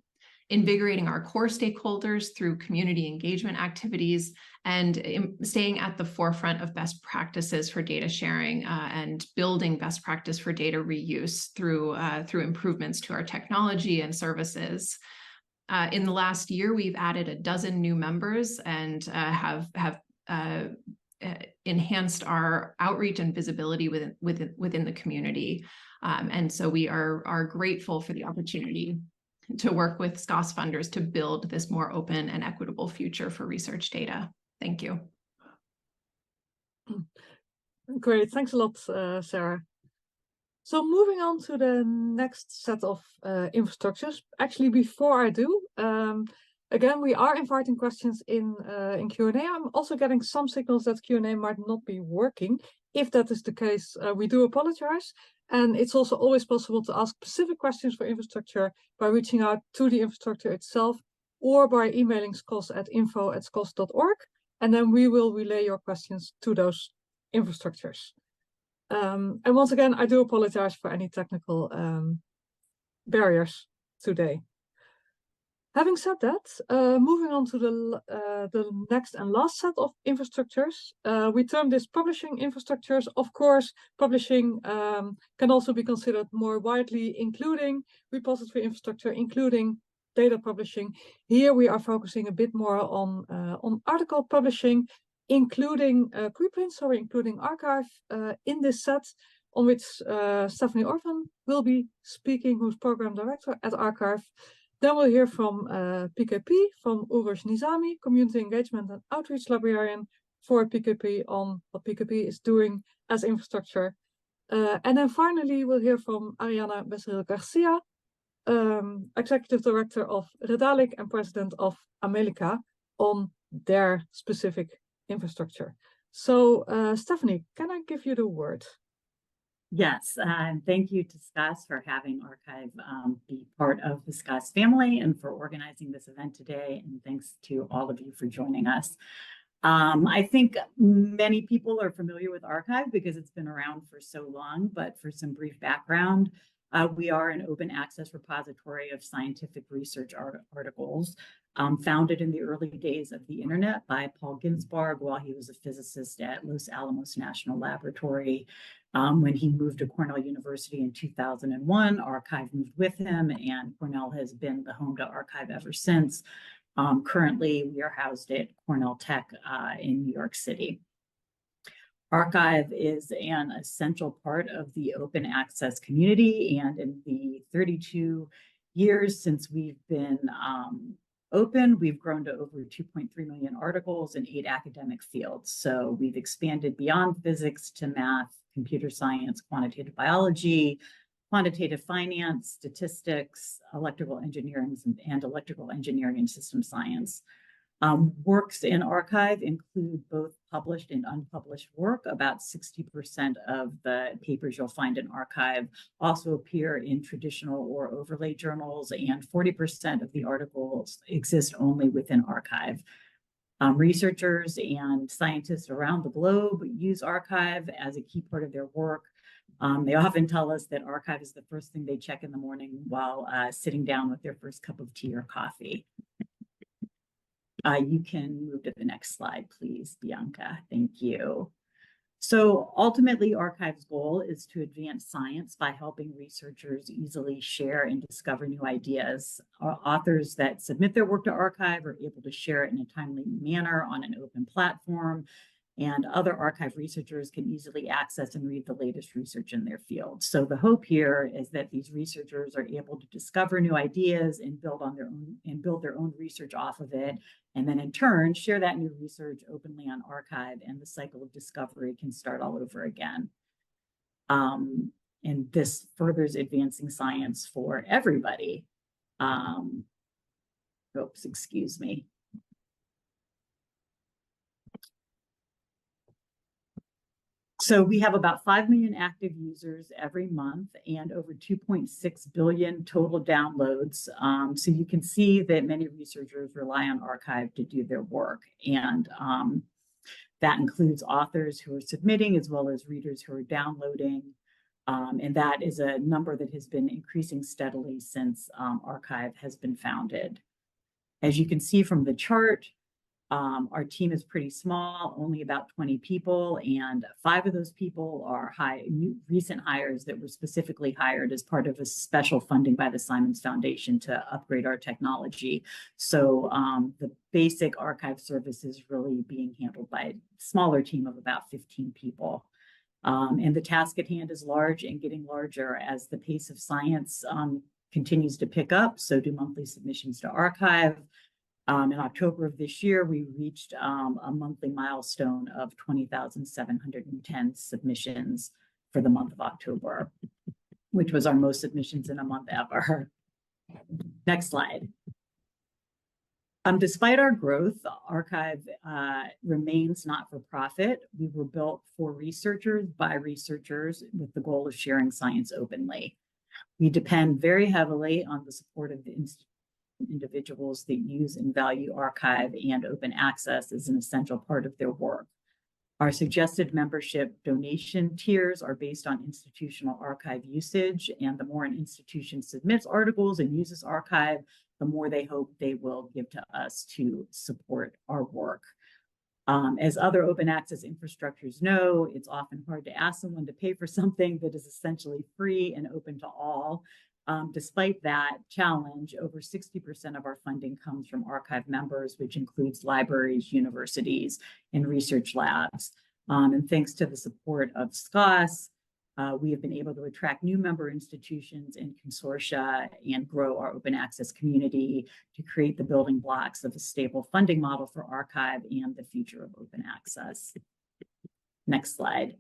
invigorating our core stakeholders through community engagement activities, and staying at the forefront of best practices for data sharing and building best practice for data reuse through improvements to our technology and services. In the last year, we've added a dozen new members and have enhanced our outreach and visibility within the community. And so we are grateful for the opportunity to work with SCOSS funders to build this more open and equitable future for research data. Thank you. Great, thanks a lot, Sarah. So moving on to the next set of infrastructures. Actually, before I do, again, we are inviting questions in Q&A. I'm also getting some signals that Q&A might not be working. If that is the case, we do apologize. And it's also always possible to ask specific questions for infrastructure by reaching out to the infrastructure itself or by emailing SCOSS@info@scoss.org. And then we will relay your questions to those infrastructures. And once again, I do apologize for any technical barriers today. Having said that, moving on to the next and last set of infrastructures, we term this publishing infrastructures. Of course, publishing can also be considered more widely, including repository infrastructure, including data publishing. Here we are focusing a bit more on article publishing, including preprints, so we're including archive in this set, on which Stephanie Orphan will be speaking, who's program director at Archive. Then we'll hear from PKP, from Urush Nizami, Community Engagement and Outreach Librarian for PKP on what PKP is doing as infrastructure. And then finally, we'll hear from Ariana Becerril Garcia, Executive Director of Redalic and President of Amelica, on their specific infrastructure. So Stephanie, can I give you the word? Yes, and thank you to SCOSS for having Archive be part of the SCOSS family and for organizing this event today. And thanks to all of you for joining us. I think many people are familiar with Archive because it's been around for so long, but for some brief background, we are an open access repository of scientific research articles founded in the early days of the internet by Paul Ginsberg while he was a physicist at Los Alamos National Laboratory. When he moved to Cornell University in 2001, Archive moved with him, and Cornell has been the home to Archive ever since. Currently, we are housed at Cornell Tech in New York City. Archive is an essential part of the open access community, and in the 32 years since we've been open, we've grown to over 2.3 million articles in 8 academic fields. So we've expanded beyond physics to math, computer science, quantitative biology, quantitative finance, statistics, electrical engineering, and electrical engineering and system science. Works in Archive include both published and unpublished work. About 60% of the papers you'll find in Archive also appear in traditional or overlay journals, and 40% of the articles exist only within Archive. Researchers and scientists around the globe use arXiv as a key part of their work. They often tell us that arXiv is the first thing they check in the morning while sitting down with their first cup of tea or coffee. You can move to the next slide, please, Bianca. Thank you. So ultimately, arXiv's goal is to advance science by helping researchers easily share and discover new ideas. Authors that submit their work to arXiv are able to share it in a timely manner on an open platform, and other arXiv researchers can easily access and read the latest research in their field. So the hope here is that these researchers are able to discover new ideas and build their own research off of it, and then in turn share that new research openly on arXiv, and the cycle of discovery can start all over again. And this furthers advancing science for everybody. Oops, excuse me. So we have about 5 million active users every month and over 2.6 billion total downloads. So you can see that many researchers rely on arXiv to do their work. And that includes authors who are submitting as well as readers who are downloading. And that is a number that has been increasing steadily since arXiv has been founded. As you can see from the chart, our team is pretty small, only about 20 people, and 5 of those people are recent hires that were specifically hired as part of a special funding by the Simons Foundation to upgrade our technology. So the basic arXiv service is really being handled by a smaller team of about 15 people. And the task at hand is large and getting larger as the pace of science continues to pick up. So do monthly submissions to arXiv. In October of this year, we reached a monthly milestone of 20,710 submissions for the month of October, which was our most submissions in a month ever. Next slide. Despite our growth, arXiv remains not-for-profit. We were built for researchers by researchers with the goal of sharing science openly. We depend very heavily on the support of the individuals that use and value arXiv and open access as an essential part of their work. Our suggested membership donation tiers are based on institutional arXiv usage, and the more an institution submits articles and uses arXiv, the more they hope they will give to us to support our work. As other open access infrastructures know, it's often hard to ask someone to pay for something that is essentially free and open to all. Despite that challenge, over 60% of our funding comes from arXiv members, which includes libraries, universities, and research labs. And thanks to the support of SCOSS, we have been able to attract new member institutions and consortia and grow our open access community to create the building blocks of a stable funding model for arXiv and the future of open access. Next slide.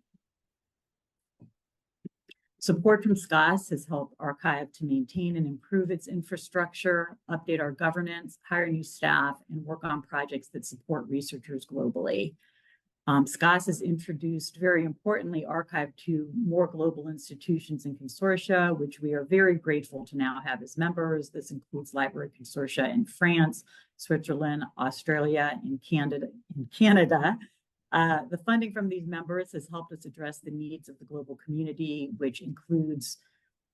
Support from SCOSS has helped arXiv to maintain and improve its infrastructure, update our governance, hire new staff, and work on projects that support researchers globally. SCOSS has introduced, very importantly, arXiv to more global institutions and consortia, which we are very grateful to now have as members. This includes library consortia in France, Switzerland, Australia, and Canada. The funding from these members has helped us address the needs of the global community, which includes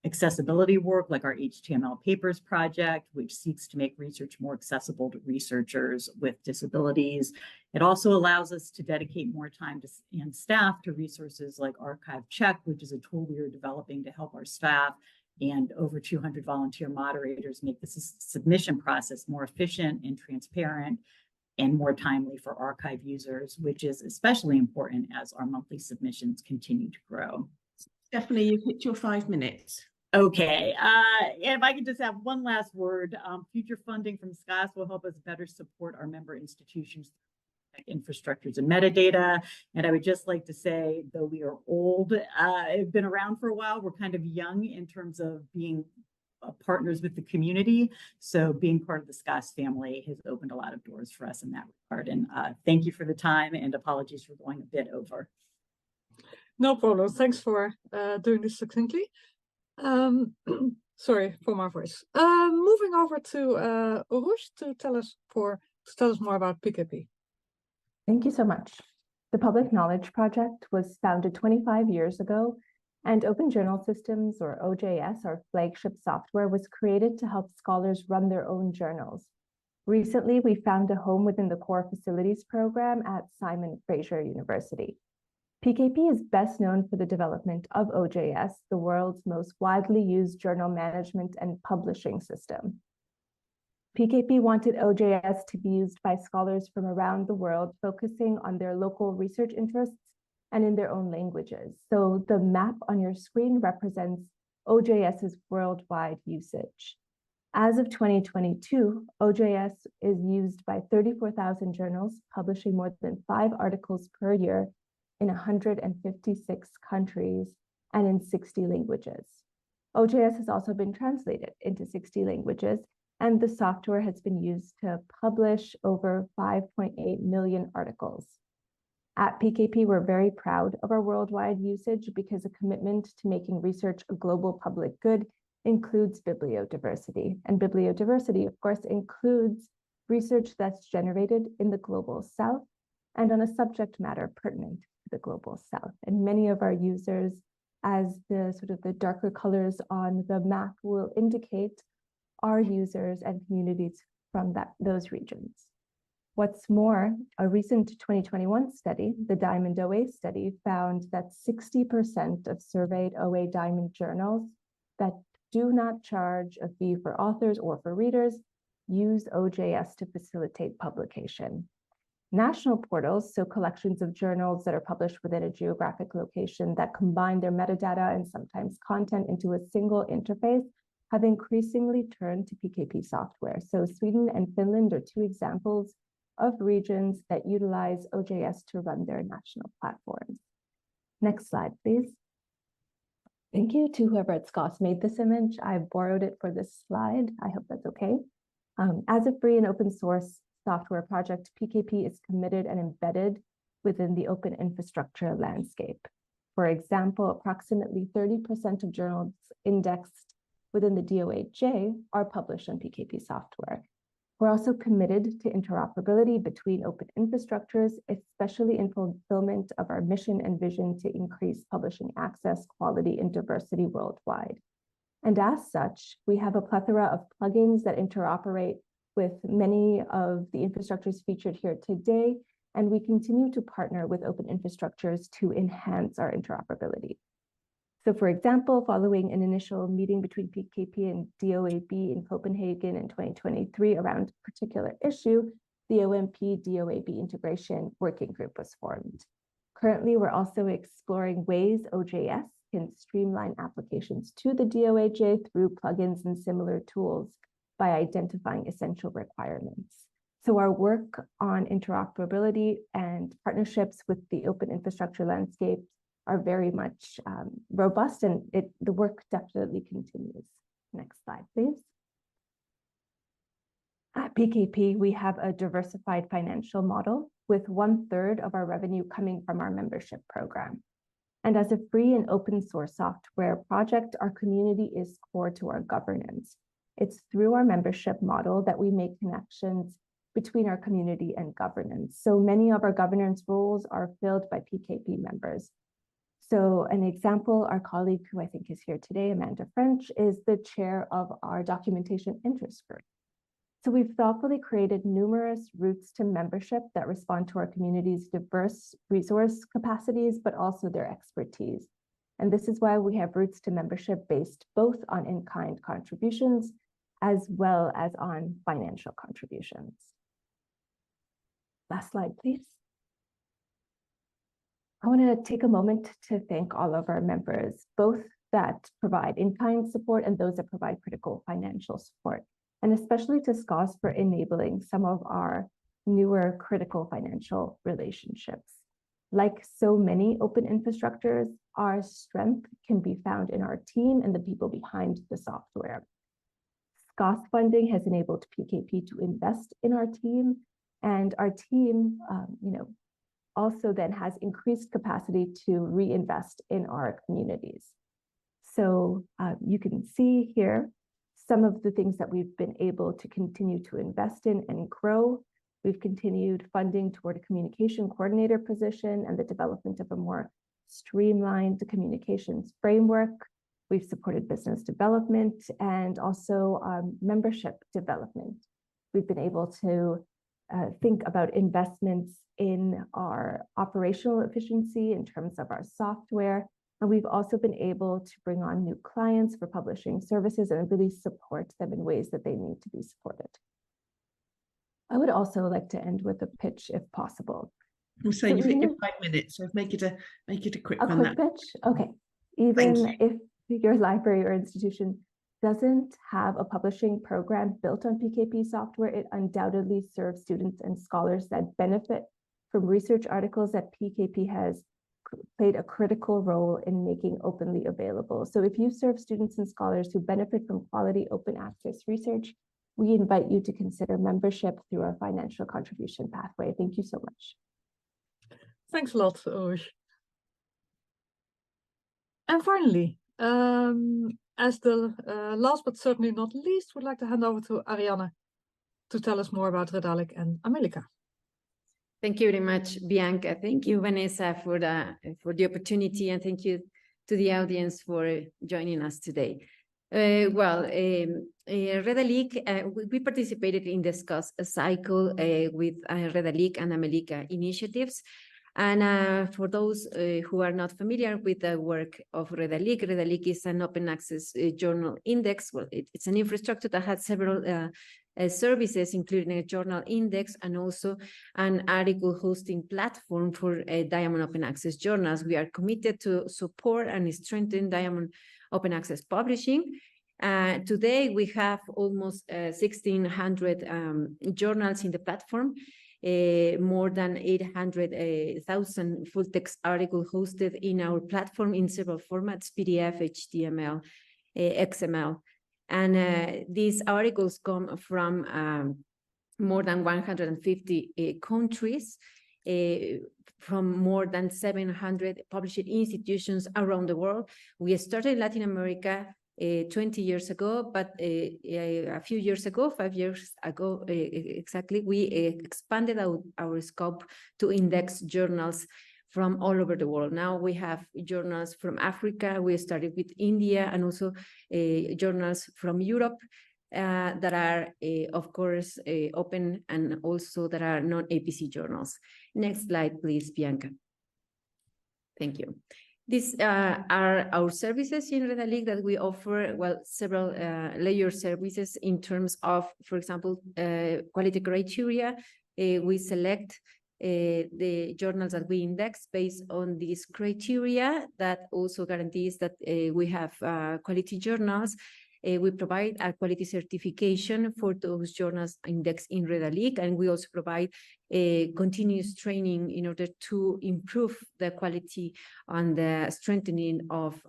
accessibility work like our HTML Papers project, which seeks to make research more accessible to researchers with disabilities. It also allows us to dedicate more time and staff to resources like arXiv Check, which is a tool we are developing to help our staff and over 200 volunteer moderators make this submission process more efficient and transparent and more timely for arXiv users, which is especially important as our monthly submissions continue to grow. Stephanie, you've hit your 5 minutes. Okay, if I could just have one last word, future funding from SCOSS will help us better support our member institutions, infrastructures and metadata. And I would just like to say, though we are old, have been around for a while, we're kind of young in terms of being partners with the community. So being part of the SCOSS family has opened a lot of doors for us in that regard. And thank you for the time and apologies for going a bit over. No problem. Thanks for doing this succinctly. Sorry for my voice. Moving over to Urush to tell us more about PKP. Thank you so much. The Public Knowledge Project was founded 25 years ago, and Open Journal Systems, or OJS, our flagship software, was created to help scholars run their own journals. Recently, we found a home within the Core Facilities program at Simon Fraser University. PKP is best known for the development of OJS, the world's most widely used journal management and publishing system. PKP wanted OJS to be used by scholars from around the world, focusing on their local research interests and in their own languages. So the map on your screen represents OJS's worldwide usage. As of 2022, OJS is used by 34,000 journals, publishing more than 5 articles per year in 156 countries and in 60 languages. OJS has also been translated into 60 languages, and the software has been used to publish over 5.8 million articles. At PKP, we're very proud of our worldwide usage because a commitment to making research a global public good includes bibliodiversity. And bibliodiversity, of course, includes research that's generated in the global south and on a subject matter pertinent to the global south. And many of our users, as the darker colors on the map will indicate, are users and communities from those regions. What's more, a recent 2021 study, the Diamond OA study, found that 60% of surveyed OA Diamond journals that do not charge a fee for authors or for readers use OJS to facilitate publication. National portals, so collections of journals that are published within a geographic location that combine their metadata and sometimes content into a single interface, have increasingly turned to PKP software. So Sweden and Finland are 2 examples of regions that utilize OJS to run their national platforms. Next slide, please. Thank you to whoever at SCOSS made this image. I borrowed it for this slide. I hope that's okay. As a free and open source software project, PKP is committed and embedded within the open infrastructure landscape. For example, approximately 30% of journals indexed within the DOAJ are published on PKP software. We're also committed to interoperability between open infrastructures, especially in fulfillment of our mission and vision to increase publishing access, quality, and diversity worldwide. And as such, we have a plethora of plugins that interoperate with many of the infrastructures featured here today, and we continue to partner with open infrastructures to enhance our interoperability. So for example, following an initial meeting between PKP and DOAB in Copenhagen in 2023 around a particular issue, the OMP-DOAB integration working group was formed. Currently, we're also exploring ways OJS can streamline applications to the DOAJ through plugins and similar tools by identifying essential requirements. So our work on interoperability and partnerships with the open infrastructure landscape are very much robust, and the work definitely continues. Next slide, please. At PKP, we have a diversified financial model with 1/3 of our revenue coming from our membership program. And as a free and open source software project, our community is core to our governance. It's through our membership model that we make connections between our community and governance. So many of our governance roles are filled by PKP members. So an example, our colleague who I think is here today, Amanda French, is the chair of our documentation interest group. So we've thoughtfully created numerous routes to membership that respond to our community's diverse resource capacities, but also their expertise. And this is why we have routes to membership based both on in-kind contributions as well as on financial contributions. Last slide, please. I want to take a moment to thank all of our members, both that provide in-kind support and those that provide critical financial support, and especially to SCOSS for enabling some of our newer critical financial relationships. Like so many open infrastructures, our strength can be found in our team and the people behind the software. SCOSS funding has enabled PKP to invest in our team, and our team, also then has increased capacity to reinvest in our communities. So you can see here some of the things that we've been able to continue to invest in and grow. We've continued funding toward a communication coordinator position and the development of a more streamlined communications framework. We've supported business development and also membership development. We've been able to think about investments in our operational efficiency in terms of our software. And we've also been able to bring on new clients for publishing services and really support them in ways that they need to be supported. I would also like to end with a pitch if possible. I'm saying you've hit your 5 minutes, so make it a quick one. A quick pitch? Okay. Even if your library or institution doesn't have a publishing program built on PKP software, it undoubtedly serves students and scholars that benefit from research articles that PKP has played a critical role in making openly available. So if you serve students and scholars who benefit from quality open access research, we invite you to consider membership through our financial contribution pathway. Thank you so much. Thanks a lot, Oosh. And finally, as the last but certainly not least, would like to hand over to Ariane to tell us more about Redalic and America. Thank you very much, Bianca. Thank you, Vanessa, for the opportunity, and thank you to the audience for joining us today. Redalic, we participated in the SCOSS cycle with Redalic and America initiatives. And for those who are not familiar with the work of Redalic, Redalic is an open access journal index. Well, it's an infrastructure that has several services, including a journal index and also an article hosting platform for Diamond Open Access journals. We are committed to support and strengthen Diamond Open Access publishing. Today, we have almost 1,600 journals in the platform. More than 800,000 full text articles hosted in our platform in several formats, PDF, HTML, XML. And these articles come from more than 150 countries, from more than 700 publishing institutions around the world. We started in Latin America 20 years ago, but a few years ago, 5 years ago exactly, we expanded our scope to index journals from all over the world. Now we have journals from Africa. We started with India, and also journals from Europe that are, of course, open, and also that are non-APC journals. Next slide, please, Bianca. Thank you. These are our services in Redalic that we offer, well, several layer services in terms of, for example, quality criteria. We select the journals that we index based on these criteria that also guarantees that we have quality journals. We provide a quality certification for those journals indexed in Redalic, and we also provide continuous training in order to improve the quality and the strengthening of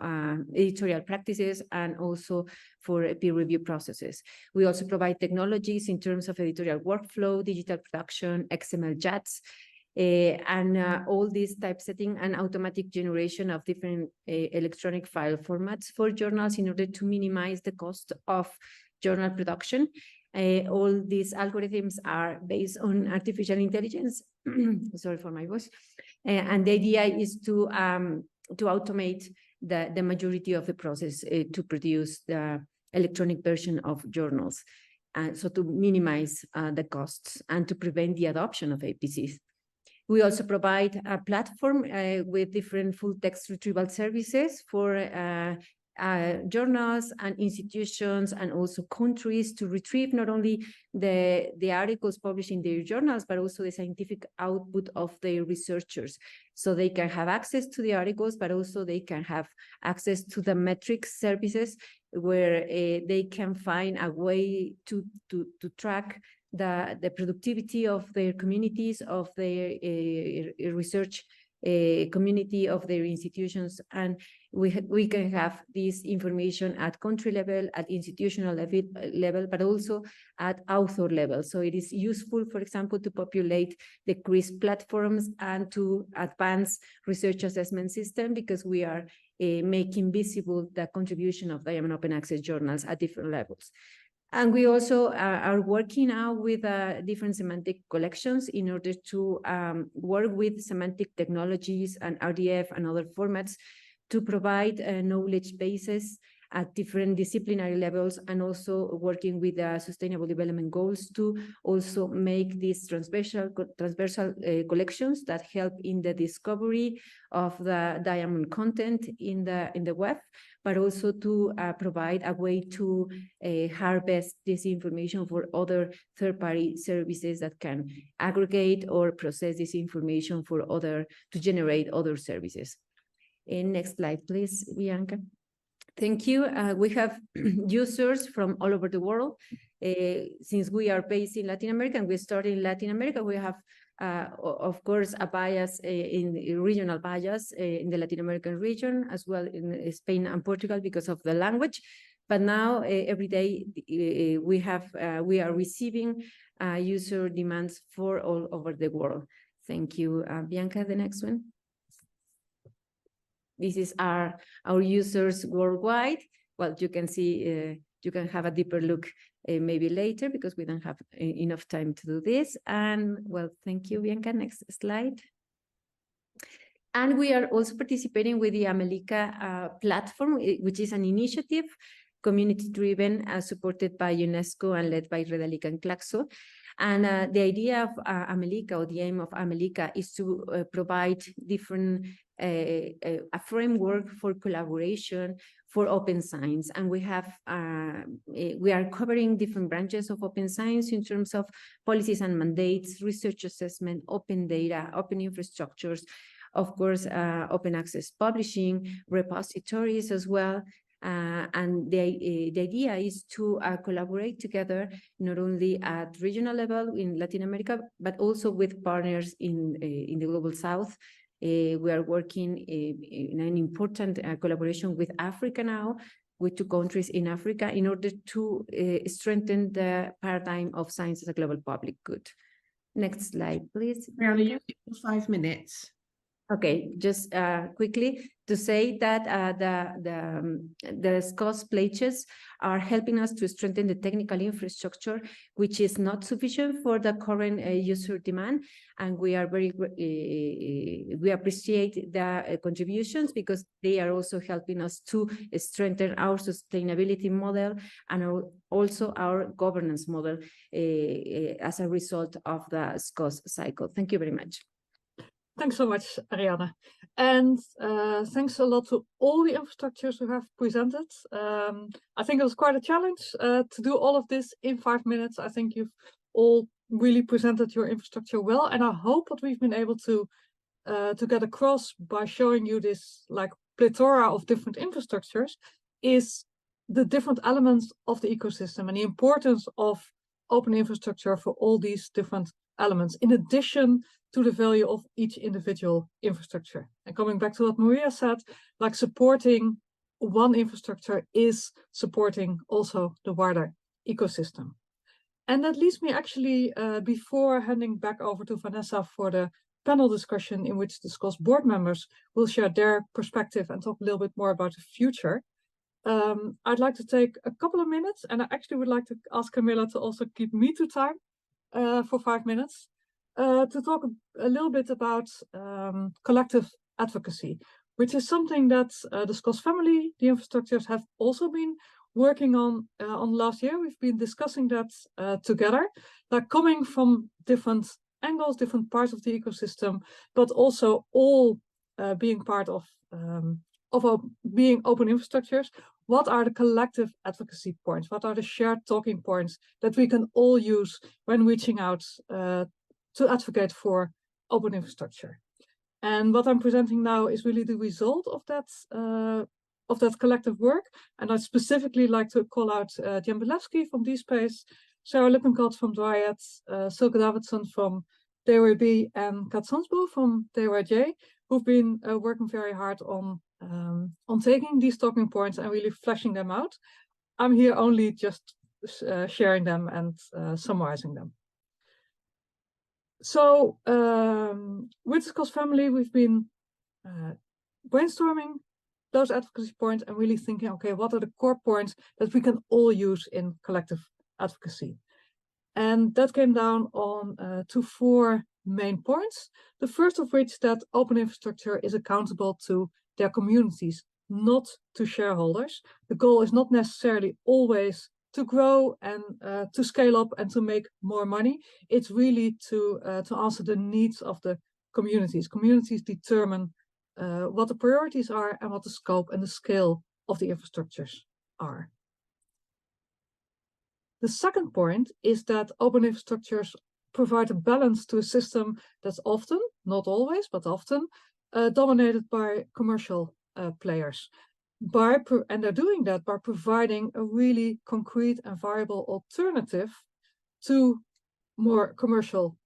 editorial practices, and also for peer review processes. We also provide technologies in terms of editorial workflow, digital production, XML JATs, and all these typesetting and automatic generation of different electronic file formats for journals in order to minimize the cost of journal production. All these algorithms are based on artificial intelligence. Sorry for my voice. And the idea is to automate the majority of the process to produce the electronic version of journals. So to minimize the costs and to prevent the adoption of APCs. We also provide a platform with different full text retrieval services for journals and institutions and also countries to retrieve not only the articles published in their journals, but also the scientific output of their researchers. So they can have access to the articles, but also they can have access to the metrics services where they can find a way to track the productivity of their communities, of their research community, of their institutions. And we can have this information at country level, at institutional level, but also at author level. So it is useful, for example, to populate the CRIS platforms and to advance research assessment system, because we are making visible the contribution of Diamond Open Access journals at different levels. And we also are working now with different semantic collections in order to work with semantic technologies and RDF and other formats to provide knowledge bases at different disciplinary levels, and also working with Sustainable Development Goals to also make these transversal collections that help in the discovery of the diamond content in the web, but also to provide a way to harvest this information for other third-party services that can aggregate or process this information for to generate other services. Next slide, please, Bianca. Thank you. We have users from all over the world. Since we are based in Latin America and we started in Latin America, we have, of course, a bias regional bias in the Latin American region, as well in Spain and Portugal because of the language. But now every day we are receiving user demands for all over the world. Thank you, Bianca. The next one. This is our users worldwide. Well, you can see, you can have a deeper look maybe later because we don't have enough time to do this. And well, thank you, Bianca. Next slide. And we are also participating with the Amelica platform, which is an initiative, community-driven, supported by UNESCO and led by Redalic and Claxo. And the idea of Amelica, or the aim of Amelica, is to provide different a framework for collaboration for open science. And we are covering different branches of open science in terms of policies and mandates, research assessment, open data, open infrastructures, of course, open access publishing, repositories as well. And the idea is to collaborate together, not only at regional level in Latin America, but also with partners in the Global South. We are working in an important collaboration with Africa now, with 2 countries in Africa, in order to strengthen the paradigm of science as a global public good. Next slide, please. Mariana, you have 5 minutes. Okay, just quickly to say that the SCOSS pledges are helping us to strengthen the technical infrastructure, which is not sufficient for the current user demand. And we are we appreciate the contributions because they are also helping us to strengthen our sustainability model and also our governance model as a result of the SCOSS cycle. Thank you very much. Thanks so much, Ariane. And thanks a lot to all the infrastructures who have presented. I think it was quite a challenge to do all of this in 5 minutes. I think you've all really presented your infrastructure well. And I hope what we've been able to get across by showing you this like plethora of different infrastructures is the different elements of the ecosystem and the importance of open infrastructure for all these different elements, in addition to the value of each individual infrastructure. And coming back to what Maria said, like supporting one infrastructure is supporting also the wider ecosystem. And that leads me actually, before handing back over to Vanessa for the panel discussion in which the SCOSS board members will share their perspective and talk a little bit more about the future, I'd like to take a couple of minutes, and I actually would like to ask Camilla to also keep me to time for 5 minutes. To talk a little bit about collective advocacy, which is something that the SCOSS family, the infrastructures, have also been working on last year. We've been discussing that together, like coming from different angles, different parts of the ecosystem, but also all being part of being open infrastructures. What are the collective advocacy points? What are the shared talking points that we can all use when reaching out to advocate for open infrastructure? And what I'm presenting now is really the result of that collective work. And I'd specifically like to call out Jen Belewski from DSpace, Sarah Lippencott from Dryad, Silke Davidson from DOAB, and Kat Sansbo from DOAJ, who've been working very hard on taking these talking points and really fleshing them out. I'm here only just sharing them and summarizing them. So with the SCOSS family, we've been brainstorming those advocacy points and really thinking, okay, what are the core points that we can all use in collective advocacy. And that came down on to 4 main points. The first of which that open infrastructure is accountable to their communities, not to shareholders. The goal is not necessarily always to grow and to scale up and to make more money. It's really to answer the needs of the communities. Communities determine what the priorities are and what the scope and the scale of the infrastructures are. The second point is that open infrastructures provide a balance to a system that's often, not always, but often, dominated by commercial players. And they're doing that by providing a really concrete and viable alternative to more commercial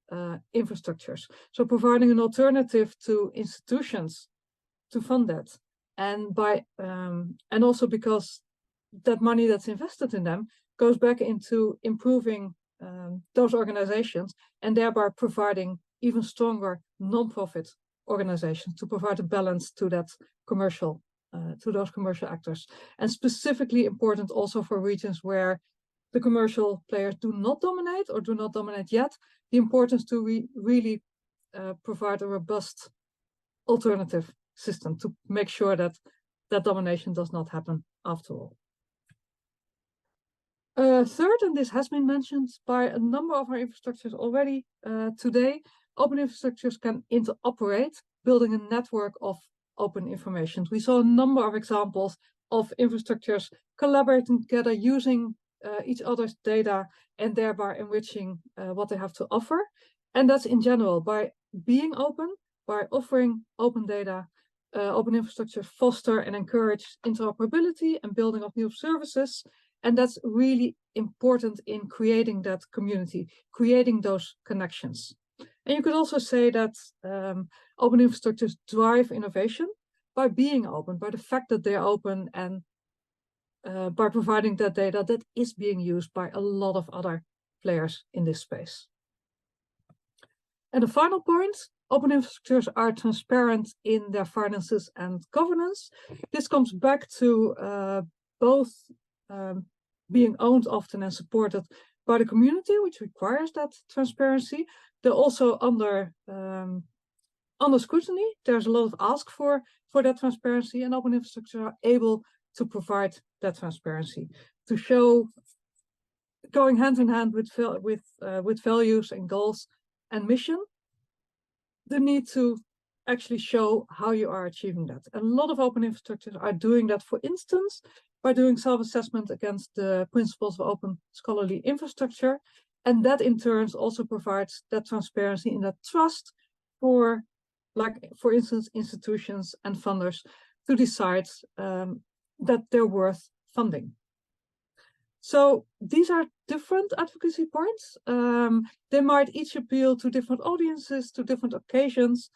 infrastructures. So providing an alternative to institutions to fund that. And also because that money that's invested in them goes back into improving those organizations and thereby providing even stronger non-profit organizations to provide a balance to that commercial, to those commercial actors. And specifically important also for regions where the commercial players do not dominate or do not dominate yet, the importance to really provide a robust alternative system to make sure that that domination does not happen after all. Third, and this has been mentioned by a number of our infrastructures already today, open infrastructures can interoperate, building a network of open information. We saw a number of examples of infrastructures collaborating together, using each other's data and thereby enriching what they have to offer. And that's in general, by being open, by offering open data, open infrastructure foster and encourage interoperability and building of new services. And that's really important in creating that community, creating those connections. And you could also say that open infrastructures drive innovation by being open, by the fact that they're open and by providing that data that is being used by a lot of other players in this space. And the final point, open infrastructures are transparent in their finances and governance. This comes back to both being owned often and supported by the community, which requires that transparency. They're also under scrutiny. There's a lot of ask for that transparency, and open infrastructure are able to provide that transparency, to show, going hand in hand with values and goals and mission, the need to actually show how you are achieving that. And a lot of open infrastructures are doing that, for instance, by doing self-assessment against the principles of open scholarly infrastructure. And that in turn also provides that transparency and that trust for, like, for instance, institutions and funders to decide that they're worth funding. So these are different advocacy points. They might each appeal to different audiences, to different occasions.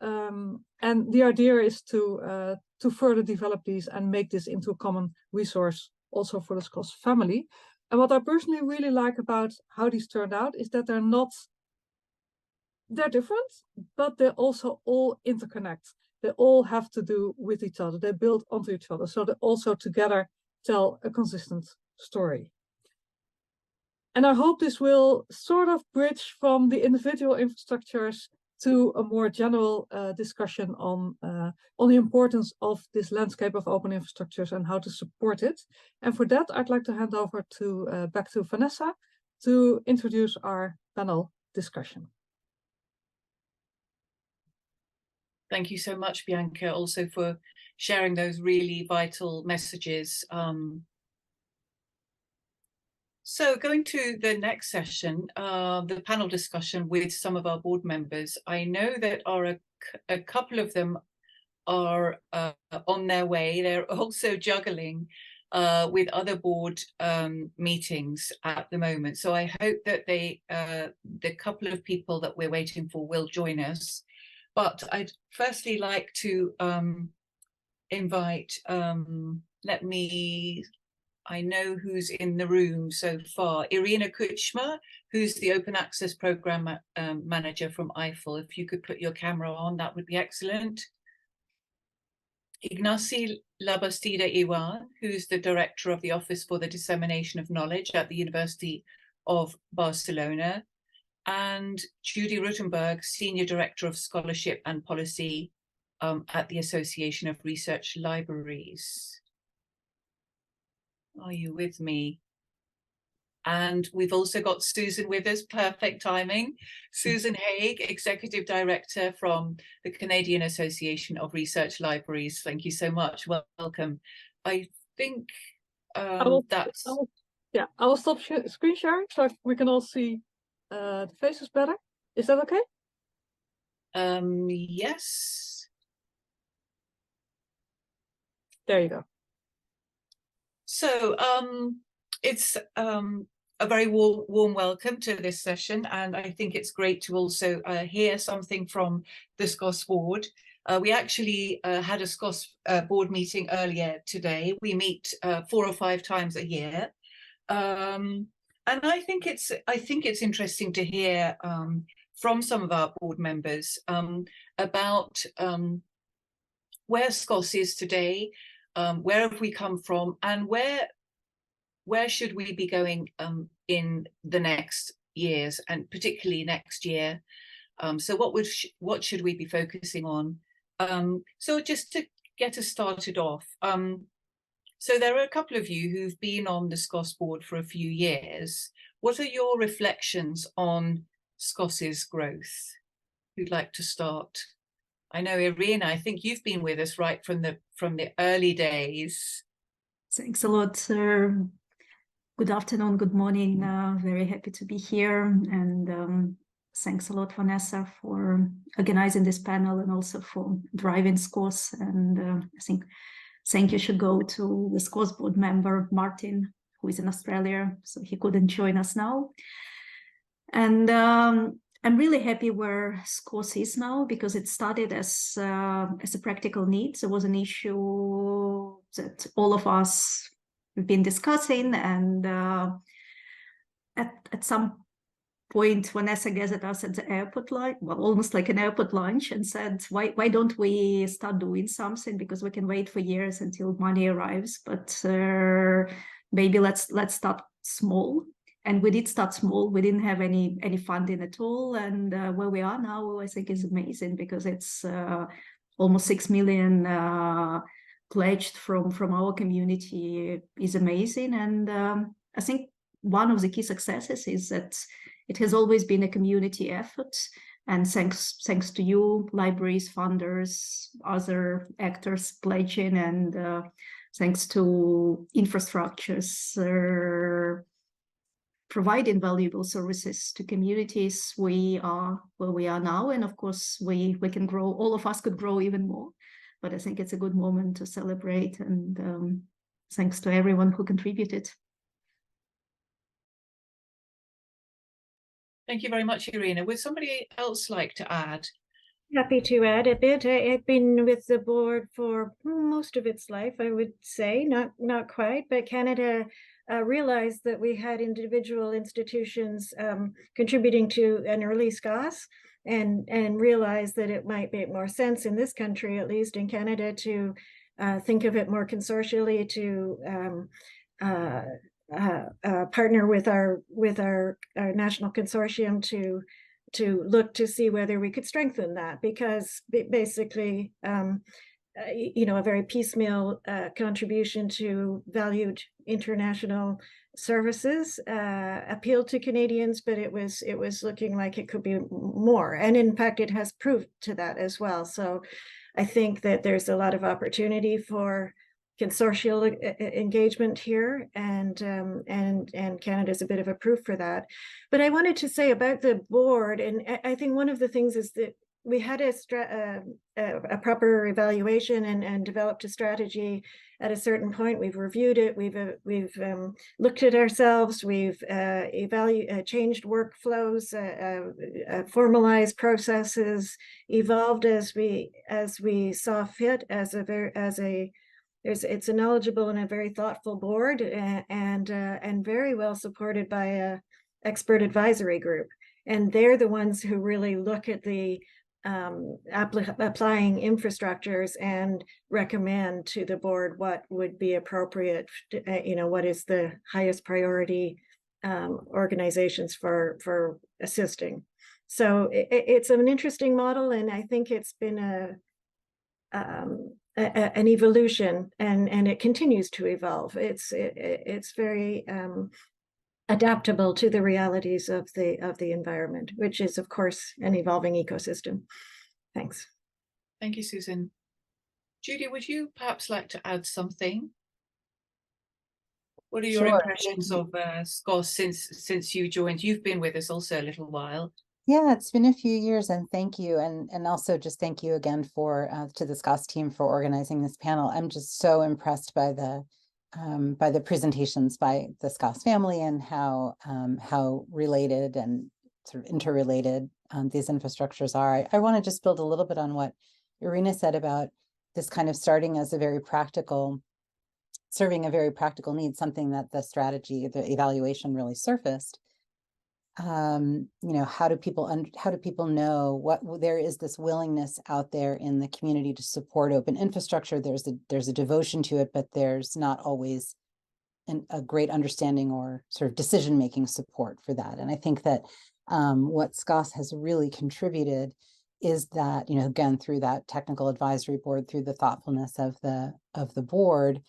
And the idea is to further develop these and make this into a common resource also for the SCOSS family. And what I personally really like about how these turned out is that they're different, but they also all interconnect. They all have to do with each other. They build onto each other. So they also together tell a consistent story. And I hope this will sort of bridge from the individual infrastructures to a more general discussion on the importance of this landscape of open infrastructures and how to support it. And for that, I'd like to hand over to back to Vanessa to introduce our panel discussion. Thank you so much, Bianca, also for sharing those really vital messages. So going to the next session, the panel discussion with some of our board members, I know that a couple of them are on their way. They're also juggling with other board meetings at the moment. So I hope that the couple of people that we're waiting for will join us. But I'd firstly like to invite, I know who's in the room so far. Irina Kuchma, who's the Open Access Program Manager from Eiffel. If you could put your camera on, that would be excellent. Ignacy Labastida Iwan, who's the director of the Office for the Dissemination of Knowledge at the University of Barcelona, and Judy Rutenberg, Senior Director of Scholarship and Policy at the Association of Research Libraries. Are you with me? And we've also got Susan with us, perfect timing. Susan Haig, Executive Director from the Canadian Association of Research Libraries. Thank you so much. Welcome. I think I will stop screen sharing so we can all see the faces better. Is that okay? Yes. There you go. So it's a very warm welcome to this session, and I think it's great to also hear something from the SCOSS Board. We actually had a SCOSS Board meeting earlier today. We meet 4 or 5 times a year, and I think it's interesting to hear from some of our board members about where SCOSS is today, where have we come from, and where should we be going in the next years, and particularly next year? So what should we be focusing on? So just to get us started off, so there are a couple of you who've been on the SCOSS Board for a few years. What are your reflections on SCOSS's growth? Who'd like to start? I know, Irina, I think you've been with us right from the early days. Thanks a lot, sir. Good afternoon, good morning. Very happy to be here. And thanks a lot, Vanessa, for organizing this panel and also for driving SCOSS. And I think thank you should go to the SCOSS Board member, Martin, who is in Australia, so he couldn't join us now. And I'm really happy where SCOSS is now, because it started as a practical need. There was an issue that all of us have been discussing, and at some point, Vanessa gathered us at the airport lunch, well, almost like an airport lunch, and said, why don't we start doing something, because we can wait for years until money arrives, but maybe let's start small. And we did start small. We didn't have any funding at all. And where we are now, I think is amazing, because it's almost 6 million pledged from our community is amazing. And I think one of the key successes is that it has always been a community effort. And thanks to you, libraries, funders, other actors pledging, and thanks to infrastructures providing valuable services to communities, we are where we are now. And of course, we can grow, all of us could grow even more. But I think it's a good moment to celebrate, and thanks to everyone who contributed. Thank you very much, Irina. Would somebody else like to add? Happy to add a bit. I've been with the board for most of its life, I would say, not quite, but Canada realized that we had individual institutions contributing to an early SCOSS, and realized that it might make more sense in this country, at least in Canada, to think of it more consortially, to partner with our national consortium to look to see whether we could strengthen that, because basically, a very piecemeal contribution to valued international services appealed to Canadians, but it was looking like it could be more, and in fact, it has proved to that as well. So, I think that there's a lot of opportunity for consortial engagement here, and Canada's a bit of a proof for that. But I wanted to say about the board, and I think one of the things is that we had a proper evaluation and developed a strategy at a certain point. We've reviewed it. We've looked at ourselves. We've changed workflows, formalized processes, evolved as we saw fit. It's a knowledgeable and a very thoughtful board, and very well supported by a expert advisory group. And they're the ones who really look at the applying infrastructures and recommend to the board what would be appropriate, what is the highest priority organizations for assisting. So it's an interesting model, and I think it's been an evolution, and it continues to evolve. It's very adaptable to the realities of the environment, which is, of course, an evolving ecosystem. Thanks. Thank you, Susan. Judy, would you perhaps like to add something? What are your impressions of SCOSS since you joined? You've been with us also a little while. Yeah, it's been a few years, and thank you. And also just thank you again to the SCOSS team for organizing this panel. I'm just so impressed by the presentations by the SCOSS family and how related and sort of interrelated these infrastructures are. I want to just build a little bit on what Irina said about this kind of starting as serving a very practical need, something that the strategy, the evaluation really surfaced. How do people know what there is this willingness out there in the community to support open infrastructure? There's a devotion to it, but there's not always a great understanding or sort of decision-making support for that. And I think that what SCOSS has really contributed is that, again, through that technical advisory board, through the thoughtfulness of the board,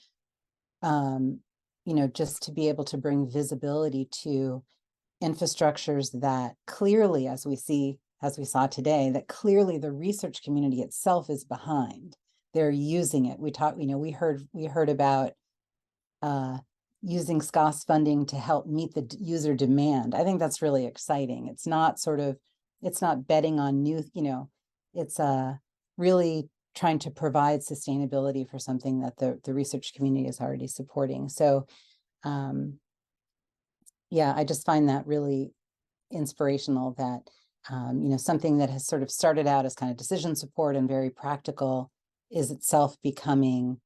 just to be able to bring visibility to infrastructures that clearly, as we saw today, that clearly the research community itself is behind. They're using it. We heard about using SCOSS funding to help meet the user demand. I think that's really exciting. It's not betting on new, it's really trying to provide sustainability for something that the research community is already supporting. So yeah, I just find that really inspirational that, something that has sort of started out as kind of decision support and very practical is itself becoming,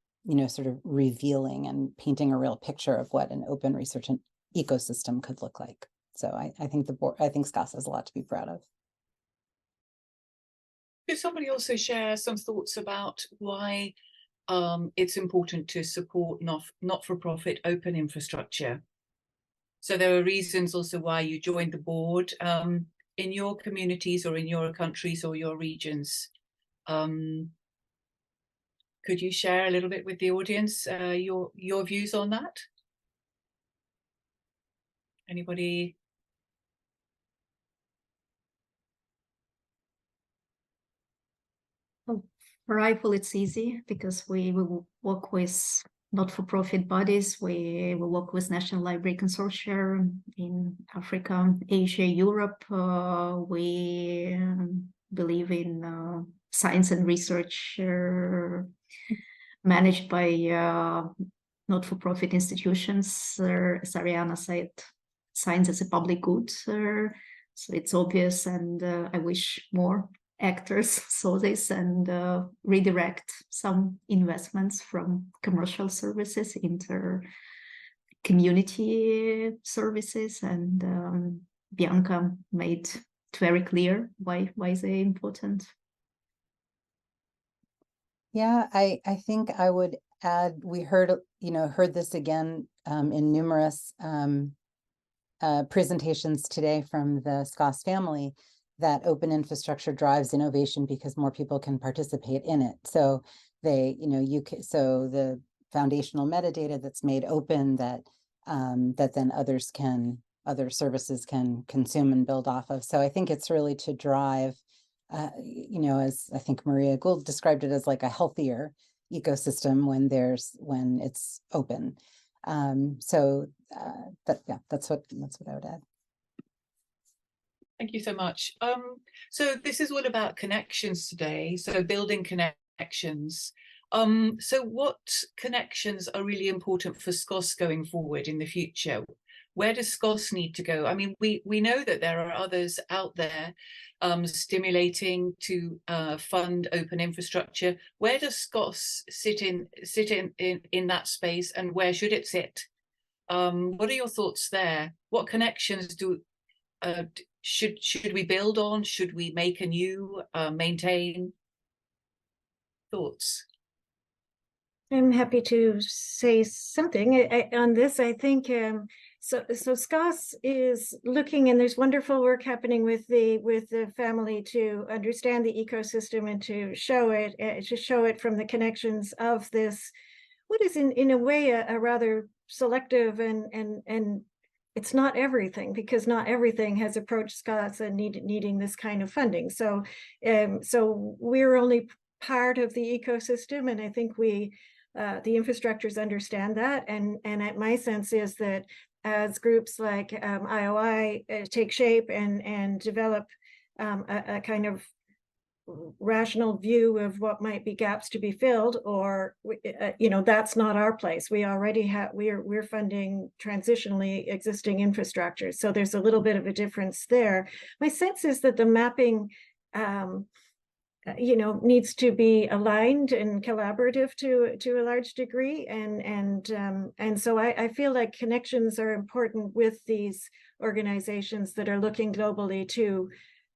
sort of revealing and painting a real picture of what an open research ecosystem could look like. So I think SCOSS has a lot to be proud of. Could somebody also share some thoughts about why it's important to support not-for-profit open infrastructure? So there are reasons also why you joined the board in your communities or in your countries or your regions. Could you share a little bit with the audience your views on that? Anybody? For IFL, it's easy because we will work with not-for-profit bodies. We will work with National Library Consortia in Africa, Asia, Europe. We believe in science and research managed by not-for-profit institutions. As Ariana said, science is a public good. So it's obvious, and I wish more actors saw this and redirect some investments from commercial services into community services. And Bianca made it very clear why they're important. Yeah, I think I would add, we heard this again in numerous presentations today from the SCOSS family, that open infrastructure drives innovation because more people can participate in it. So so the foundational metadata that's made open that then other services can consume and build off of. So I think it's really to drive, as I think Maria Gould described it, as like a healthier ecosystem when it's open. That's what I would add. Thank you so much. So this is all about connections today, so building connections. So what connections are really important for SCOSS going forward in the future? Where does SCOSS need to go? I mean, we know that there are others out there stimulating to fund open infrastructure. Where does SCOSS sit in that space, and where should it sit? What are your thoughts there? What connections should we build on? Should we make a new, maintain? Thoughts? I'm happy to say something on this. I think so SCOSS is looking, and there's wonderful work happening with the family to understand the ecosystem and to show it from the connections of this, what is in a way a rather selective and it's not everything, because not everything has approached SCOSS and needing this kind of funding. So so we're only part of the ecosystem, and I think the infrastructures understand that, and my sense is that as groups like IOI take shape and develop a kind of rational view of what might be gaps to be filled, or that's not our place. We already have, we're funding transitionally existing infrastructures, so there's a little bit of a difference there. My sense is that the mapping needs to be aligned and collaborative to a large degree, and so I feel like connections are important with these organizations that are looking globally to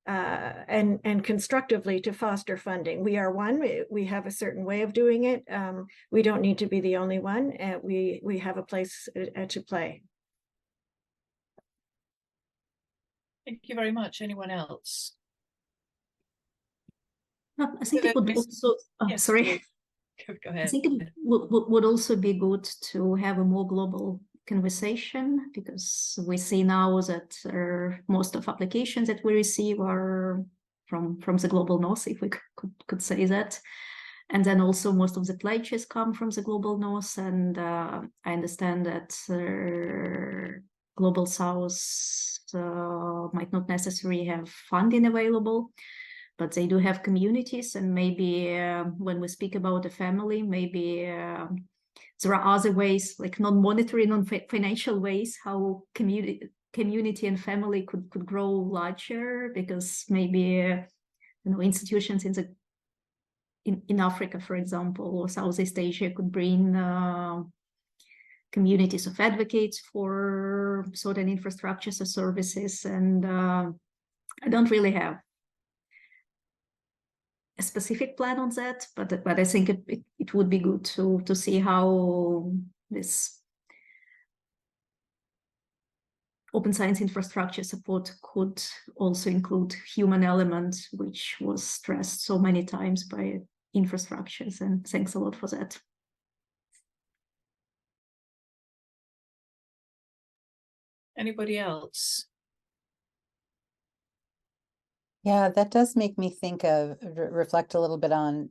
and constructively to foster funding. We are one. We have a certain way of doing it. We don't need to be the only one. We have a place to play. Thank you very much. Anyone else? I think it would also, yes, sorry. Go ahead. I think it would also be good to have a more global conversation, because we see now that most of applications that we receive are from the global north, if we could say that. And then also most of the pledges come from the global north, and I understand that global south might not necessarily have funding available, but they do have communities, and maybe when we speak about a family, maybe there are other ways, like non-monetary, non-financial ways, how community and family could grow larger, because maybe institutions in Africa, for example, or Southeast Asia could bring communities of advocates for certain infrastructures or services, and I don't really have a specific plan on that, but I think it would be good to see how this open science infrastructure support could also include human element, which was stressed so many times by infrastructures, and thanks a lot for that. Anybody else? Yeah, that does make me think of, reflect a little bit on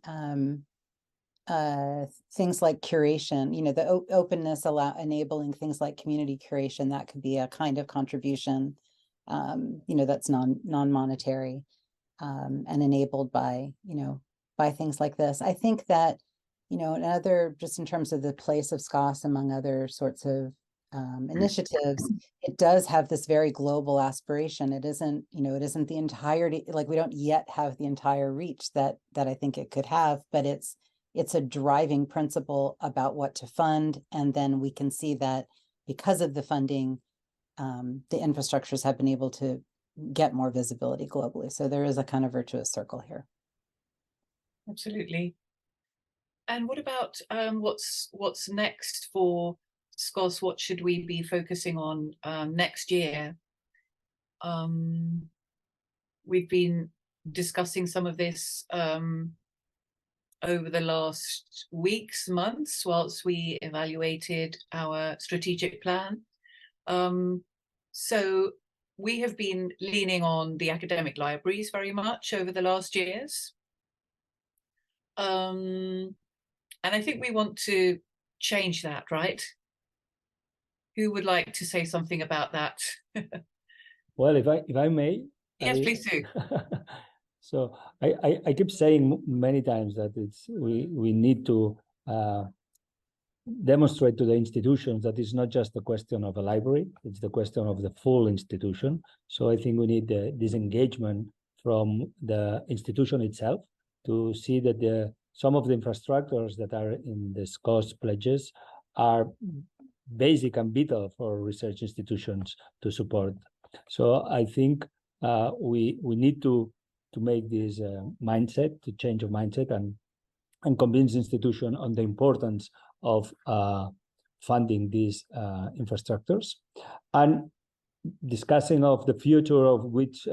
things like curation, the openness enabling things like community curation. That could be a kind of contribution, that's non-monetary and enabled by, by things like this. I think that, another, just in terms of the place of SCOSS among other sorts of initiatives, it does have this very global aspiration. It isn't, it isn't the entirety, like we don't yet have the entire reach that I think it could have, but it's a driving principle about what to fund. And then we can see that because of the funding, the infrastructures have been able to get more visibility globally. So there is a kind of virtuous circle here. Absolutely. And what about what's next for SCOSS? What should we be focusing on next year? We've been discussing some of this over the last weeks, months, whilst we evaluated our strategic plan. So we have been leaning on the academic libraries very much over the last years. And I think we want to change that, right? Who would like to say something about that? Well, if I may. Yes, please do. So I keep saying many times that we need to demonstrate to the institutions that it's not just a question of a library, it's the question of the full institution. So I think we need this engagement from the institution itself to see that some of the infrastructures that are in the SCOSS pledges are basic and vital for research institutions to support. So I think we need to make this mindset, to change of mindset, and convince institutions on the importance of funding these infrastructures, and discussing of the future of which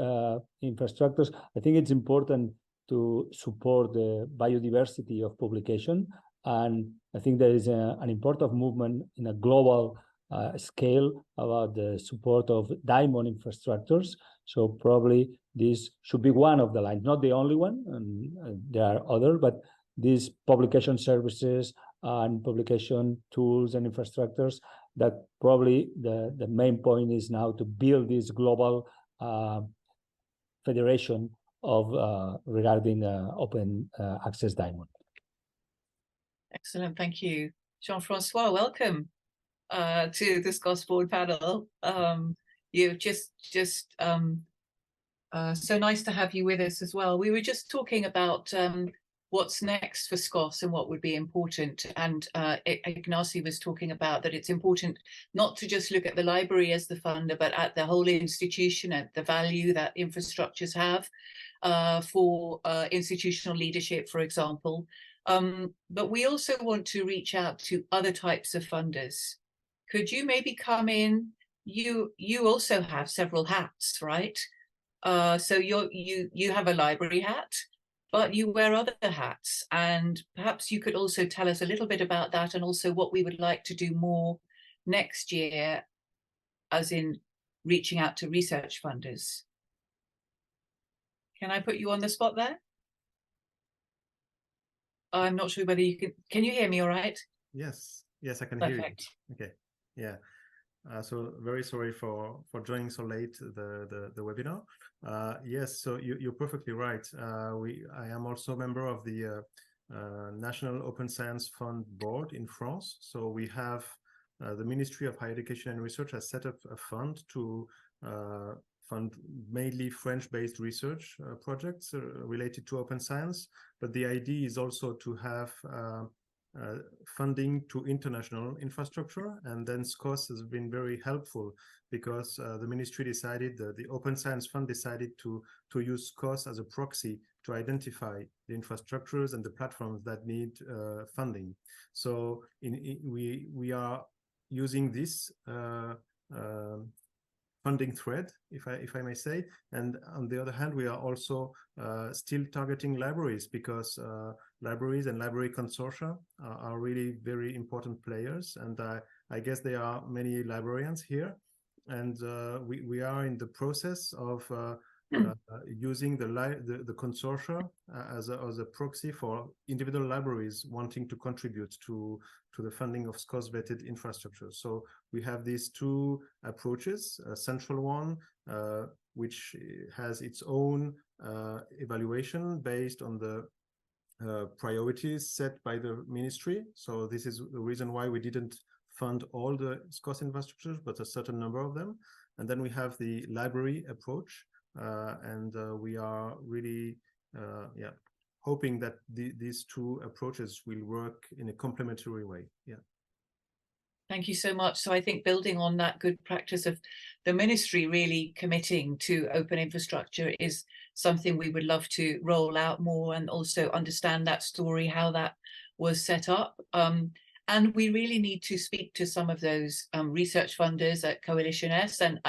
infrastructures. I think it's important to support the biodiversity of publication, and I think there is an important movement in a global scale about the support of diamond infrastructures. So probably this should be one of the lines, not the only one, and there are others, but these publication services and publication tools and infrastructures, that probably the main point is now to build this global federation of regarding open access diamond. Excellent, thank you. Jean-Francois, welcome to the SCOSS Board panel. You've just so nice to have you with us as well. We were just talking about what's next for SCOSS and what would be important. And Ignacy was talking about that it's important not to just look at the library as the funder, but at the whole institution and the value that infrastructures have for institutional leadership, for example. But we also want to reach out to other types of funders. Could you maybe come in? You also have several hats, right? So you have a library hat, but you wear other hats, and perhaps you could also tell us a little bit about that, and also what we would like to do more next year, as in reaching out to research funders. Can I put you on the spot there? I'm not sure whether you can you hear me all right? Yes, I can Perfect. hear you. Okay, yeah. So very sorry for joining so late the webinar. Yes, so you're perfectly right. I am also a member of the National Open Science Fund Board in France. So we have the Ministry of Higher Education and Research has set up a fund to fund mainly French-based research projects related to open science. But the idea is also to have funding to international infrastructure, and then SCOSS has been very helpful because the ministry decided, the Open Science Fund decided to use SCOSS as a proxy to identify the infrastructures and the platforms that need funding. So we are using this funding thread, if I may say, and on the other hand, we are also still targeting libraries, because libraries and library consortia are really very important players, and I guess there are many librarians here, and we are in the process of using the consortia as a proxy for individual libraries wanting to contribute to the funding of SCOSS vetted infrastructure. So we have these two approaches, a central one, which has its own evaluation based on the priorities set by the ministry. So this is the reason why we didn't fund all the SCOSS infrastructures, but a certain number of them. And then we have the library approach, and we are really hoping that these two approaches will work in a complementary way. Yeah. Thank you so much. So I think building on that good practice of the ministry really committing to open infrastructure is something we would love to roll out more, and also understand that story, how that was set up. And we really need to speak to some of those research funders at Coalition S and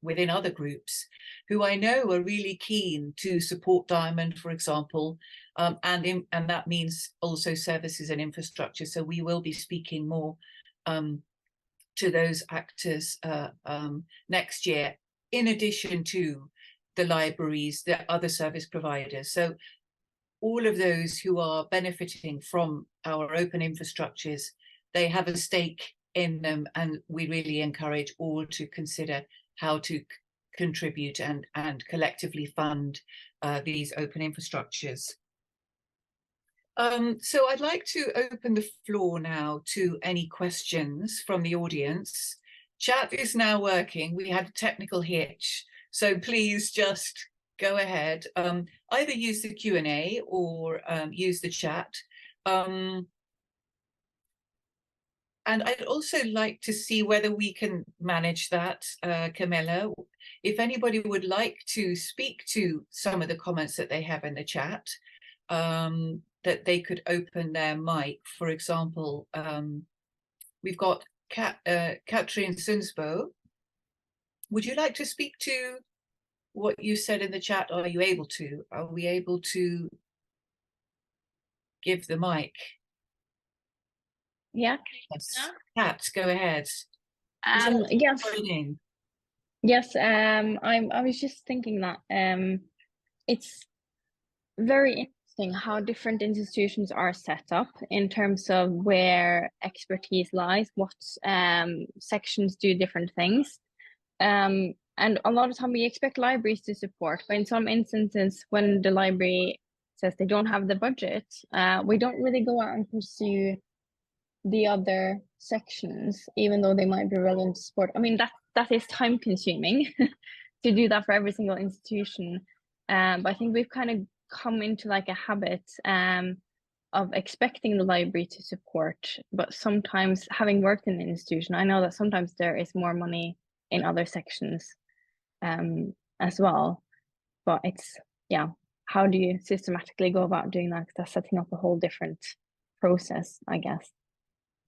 within other groups who I know are really keen to support Diamond, for example, and that means also services and infrastructure. So we will be speaking more to those actors next year, in addition to the libraries, the other service providers. So all of those who are benefiting from our open infrastructures, they have a stake in them, and we really encourage all to consider how to contribute and collectively fund these open infrastructures. So I'd like to open the floor now to any questions from the audience. Chat is now working. We had a technical hitch, so please just go ahead. Either use the Q&A or use the chat. And I'd also like to see whether we can manage that, Camilla. if anybody would like to speak to some of the comments that they have in the chat, that they could open their mic. For example, we've got Katrin Sunsbo. Would you like to speak to what you said in the chat? Are you able to? Are we able to give the mic? Yeah. Yes. Kat, go ahead. Yes. Joining? Yes. I was just thinking that it's very interesting how different institutions are set up in terms of where expertise lies, what sections do different things. And a lot of time we expect libraries to support, but in some instances when the library says they don't have the budget, we don't really go out and pursue the other sections, even though they might be relevant to support. I mean, that is time consuming to do that for every single institution. But I think we've kind of come into like a habit of expecting the library to support, but sometimes having worked in the institution, I know that sometimes there is more money in other sections as well. But it's, yeah, how do you systematically go about doing that? Because that's setting up a whole different process, I guess.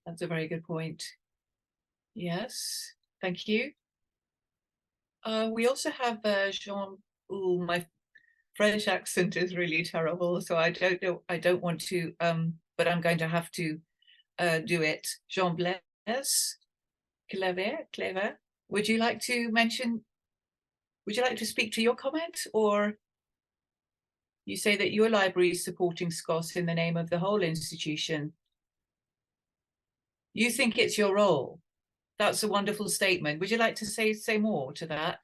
That's a very good point. Yes, thank you. We also have Jean. Oh, my French accent is really terrible, so I don't know. I don't want to, but I'm going to have to do it. Jean Blaise, Clever. Would you like to mention? Would you like to speak to your comment, or you say that your library is supporting SCOSS in the name of the whole institution? You think it's your role. That's a wonderful statement. Would you like to say more to that?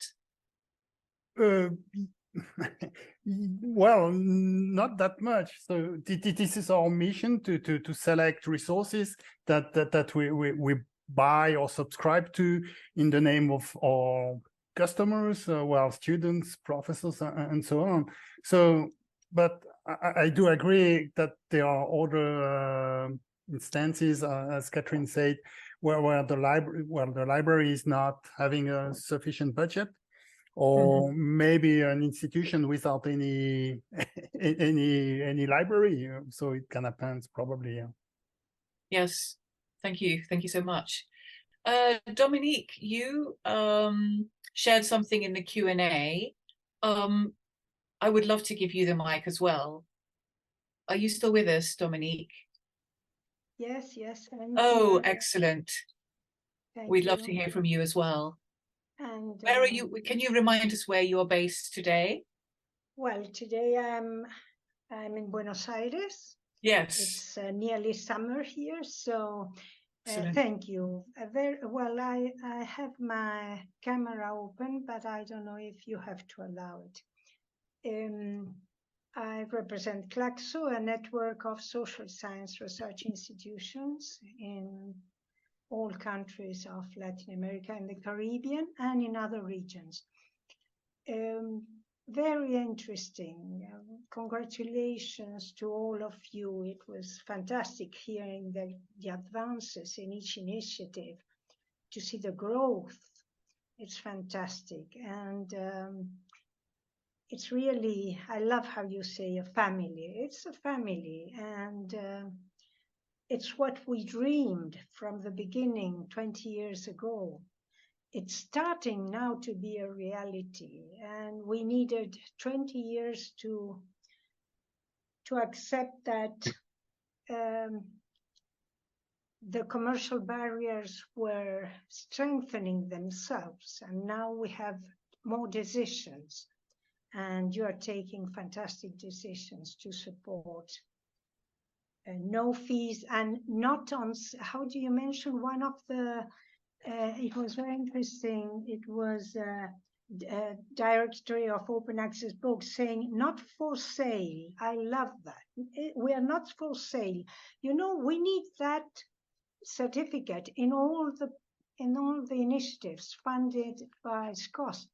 Well, not that much. So this is our mission to select resources that we buy or subscribe to in the name of our customers, well, students, professors, and so on. So, but I do agree that there are other instances, as Katrin said, where the library is not having a sufficient budget, or maybe an institution without any library. So it kind of depends, probably. Yeah. Yes, thank you so much. Dominique, you shared something in the Q&A. I would love to give you the mic as well. Are you still with us, Dominique? Yes. Oh, excellent. We'd love to you. hear from you as well. And where are you? Can you remind us where you are based today? Well, today I'm in Buenos Aires. Yes. It's nearly summer here, so Excellent. thank you. Very well. I have my camera open, but I don't know if you have to allow it. I represent CLACSO, a network of social science research institutions in all countries of Latin America and the Caribbean and in other regions. Very interesting. Congratulations to all of you. It was fantastic hearing the advances in each initiative, to see the growth. It's fantastic. And it's really, I love how you say a family. It's a family, and it's what we dreamed from the beginning 20 years ago. It's starting now to be a reality, and we needed 20 years to accept that the commercial barriers were strengthening themselves, and now we have more decisions, and you are taking fantastic decisions to support no fees and not on, how do you mention one of the, it was very interesting, it was Directory of Open Access Books saying not for sale. I love that. We are not for sale. You know, we need that certificate in all the initiatives funded by SCOSS,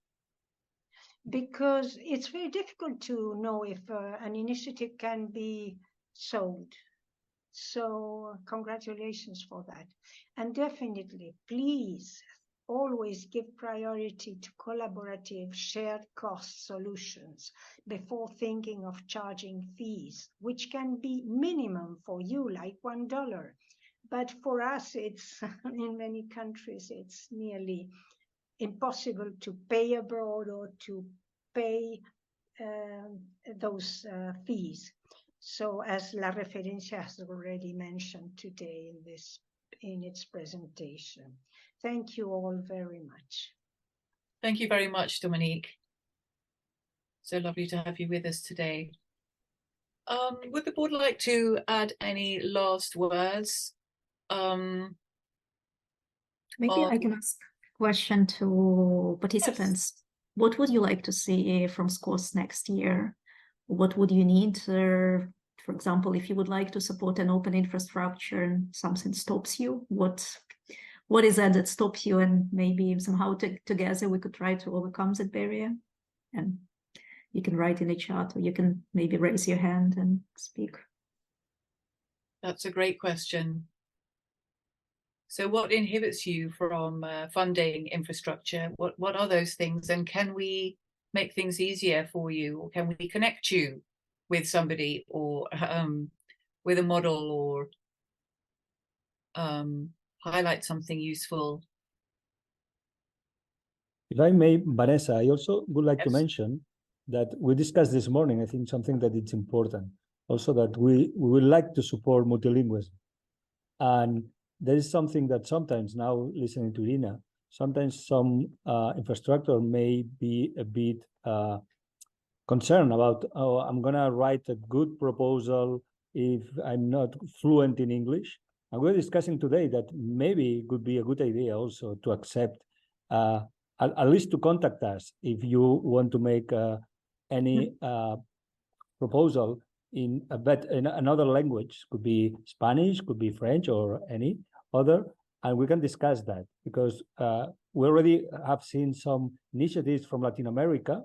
because it's very difficult to know if an initiative can be sold. So congratulations for that. And definitely, please always give priority to collaborative shared cost solutions before thinking of charging fees, which can be minimum for you, like $1. But for us, it's in many countries, it's nearly impossible to pay abroad or to pay those fees. So as La Referencia has already mentioned today in its presentation. Thank you all very much. Thank you very much, Dominique. So lovely to have you with us today. Would the board like to add any last words? Maybe I can ask a question to participants. Yes. What would you like to see from SCOSS next year? What would you need? For example, if you would like to support an open infrastructure and something stops you, what is that stops you? And maybe somehow together we could try to overcome that barrier. And you can write in the chat, or you can maybe raise your hand and speak. That's a great question. So what inhibits you from funding infrastructure? What are those things? And can we make things easier for you? Or can we connect you with somebody, or with a model, or highlight something useful? If I may, Vanessa, I also would like to mention that we discussed this morning, I think something that is important, also that we would like to support multilingualism. And there is something that sometimes, now listening to Irina, sometimes some infrastructure may be a bit concerned about, oh, I'm gonna write a good proposal if I'm not fluent in English. And we're discussing today that maybe it could be a good idea also to accept, at least to contact us if you want to make any proposal in another language. Could be Spanish, could be French, or any other, and we can discuss that, because we already have seen some initiatives from Latin America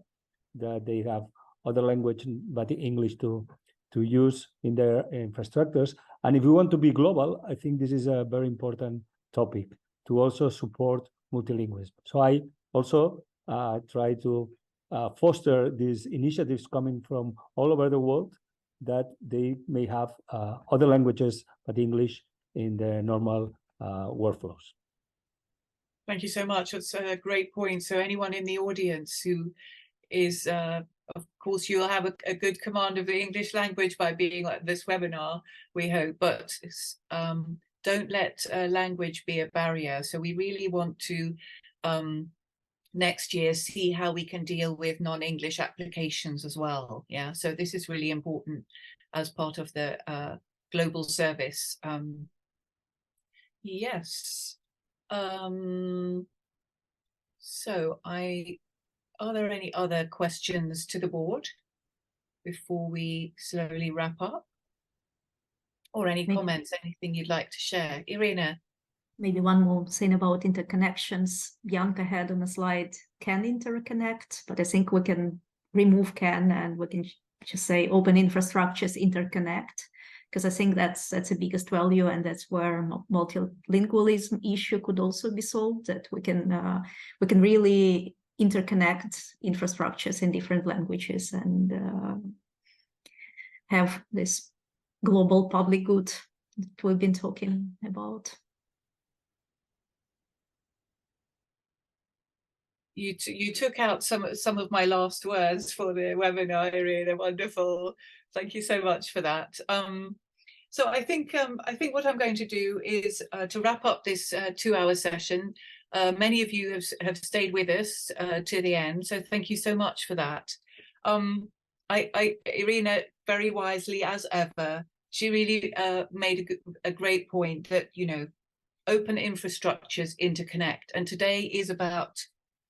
that they have other language but English to use in their infrastructures. And if we want to be global, I think this is a very important topic to also support multilingualism. So I also try to foster these initiatives coming from all over the world, that they may have other languages but English in their normal workflows. Thank you so much. That's a great point. So anyone in the audience who is, of course, you'll have a good command of the English language by being like this webinar, we hope, but don't let language be a barrier. So we really want to next year see how we can deal with non-English applications as well. Yeah, so this is really important as part of the global service. Yes. So are there any other questions to the board before we slowly wrap up? Or any comments, anything you'd like to share? Irina? Maybe one more thing about interconnections. Bianca had on the slide, can interconnect, but I think we can remove can, and we can just say open infrastructures interconnect, because I think that's the biggest value, and that's where multilingualism issue could also be solved, that we can really interconnect infrastructures in different languages and have this global public good that we've been talking about. You took out some of my last words for the webinar, Irina. Wonderful. Thank you so much for that. So I think what I'm going to do is to wrap up this 2-hour session. Many of you have stayed with us to the end, so thank you so much for that. Irina, very wisely as ever, she really made a great point that, you know, open infrastructures interconnect, and today is about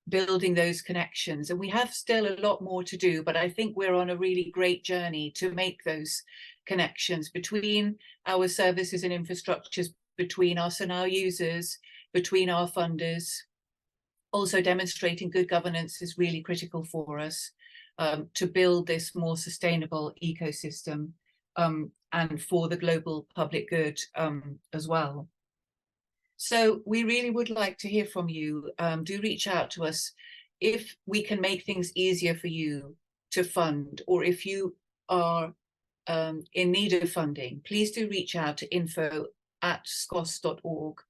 building those connections, and we have still a lot more to do, but I think we're on a really great journey to make those connections between our services and infrastructures, between us and our users, between our funders. Also demonstrating good governance is really critical for us to build this more sustainable ecosystem and for the global public good as well. So we really would like to hear from you. Do reach out to us if we can make things easier for you to fund, or if you are in need of funding, please do reach out to info@scos.org,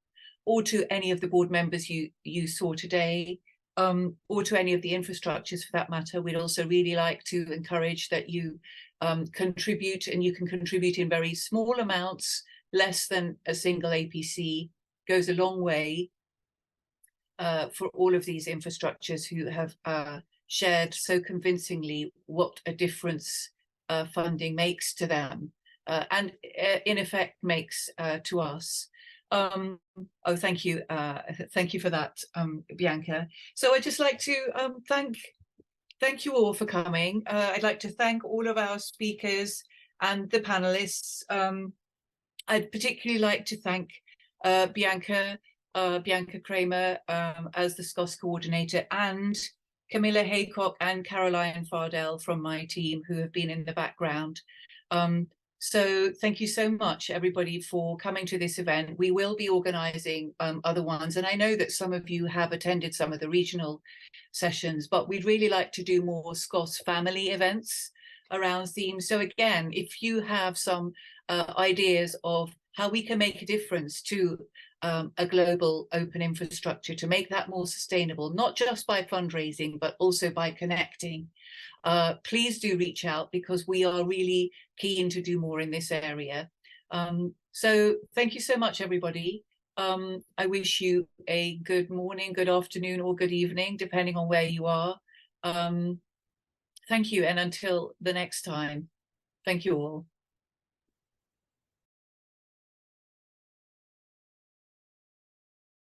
or to any of the board members you saw today, or to any of the infrastructures for that matter. We'd also really like to encourage that you contribute, and you can contribute in very small amounts, less than a single APC, goes a long way for all of these infrastructures who have shared so convincingly what a difference funding makes to them, and in effect makes to us. Oh, thank you for that, Bianca. So I'd just like to thank you all for coming. I'd like to thank all of our speakers and the panelists. I'd particularly like to thank Bianca Kramer as the SCOSS coordinator, and Camilla Haycock and Caroline Fardell from my team, who have been in the background. So thank you so much, everybody, for coming to this event. We will be organising other ones, and I know that some of you have attended some of the regional sessions, but we'd really like to do more SCOSS family events around themes. So again, if you have some ideas of how we can make a difference to a global open infrastructure to make that more sustainable, not just by fundraising, but also by connecting, please do reach out, because we are really keen to do more in this area. So thank you so much, everybody. I wish you a good morning, good afternoon, or good evening, depending on where you are. Thank you, and until the next time, thank you all.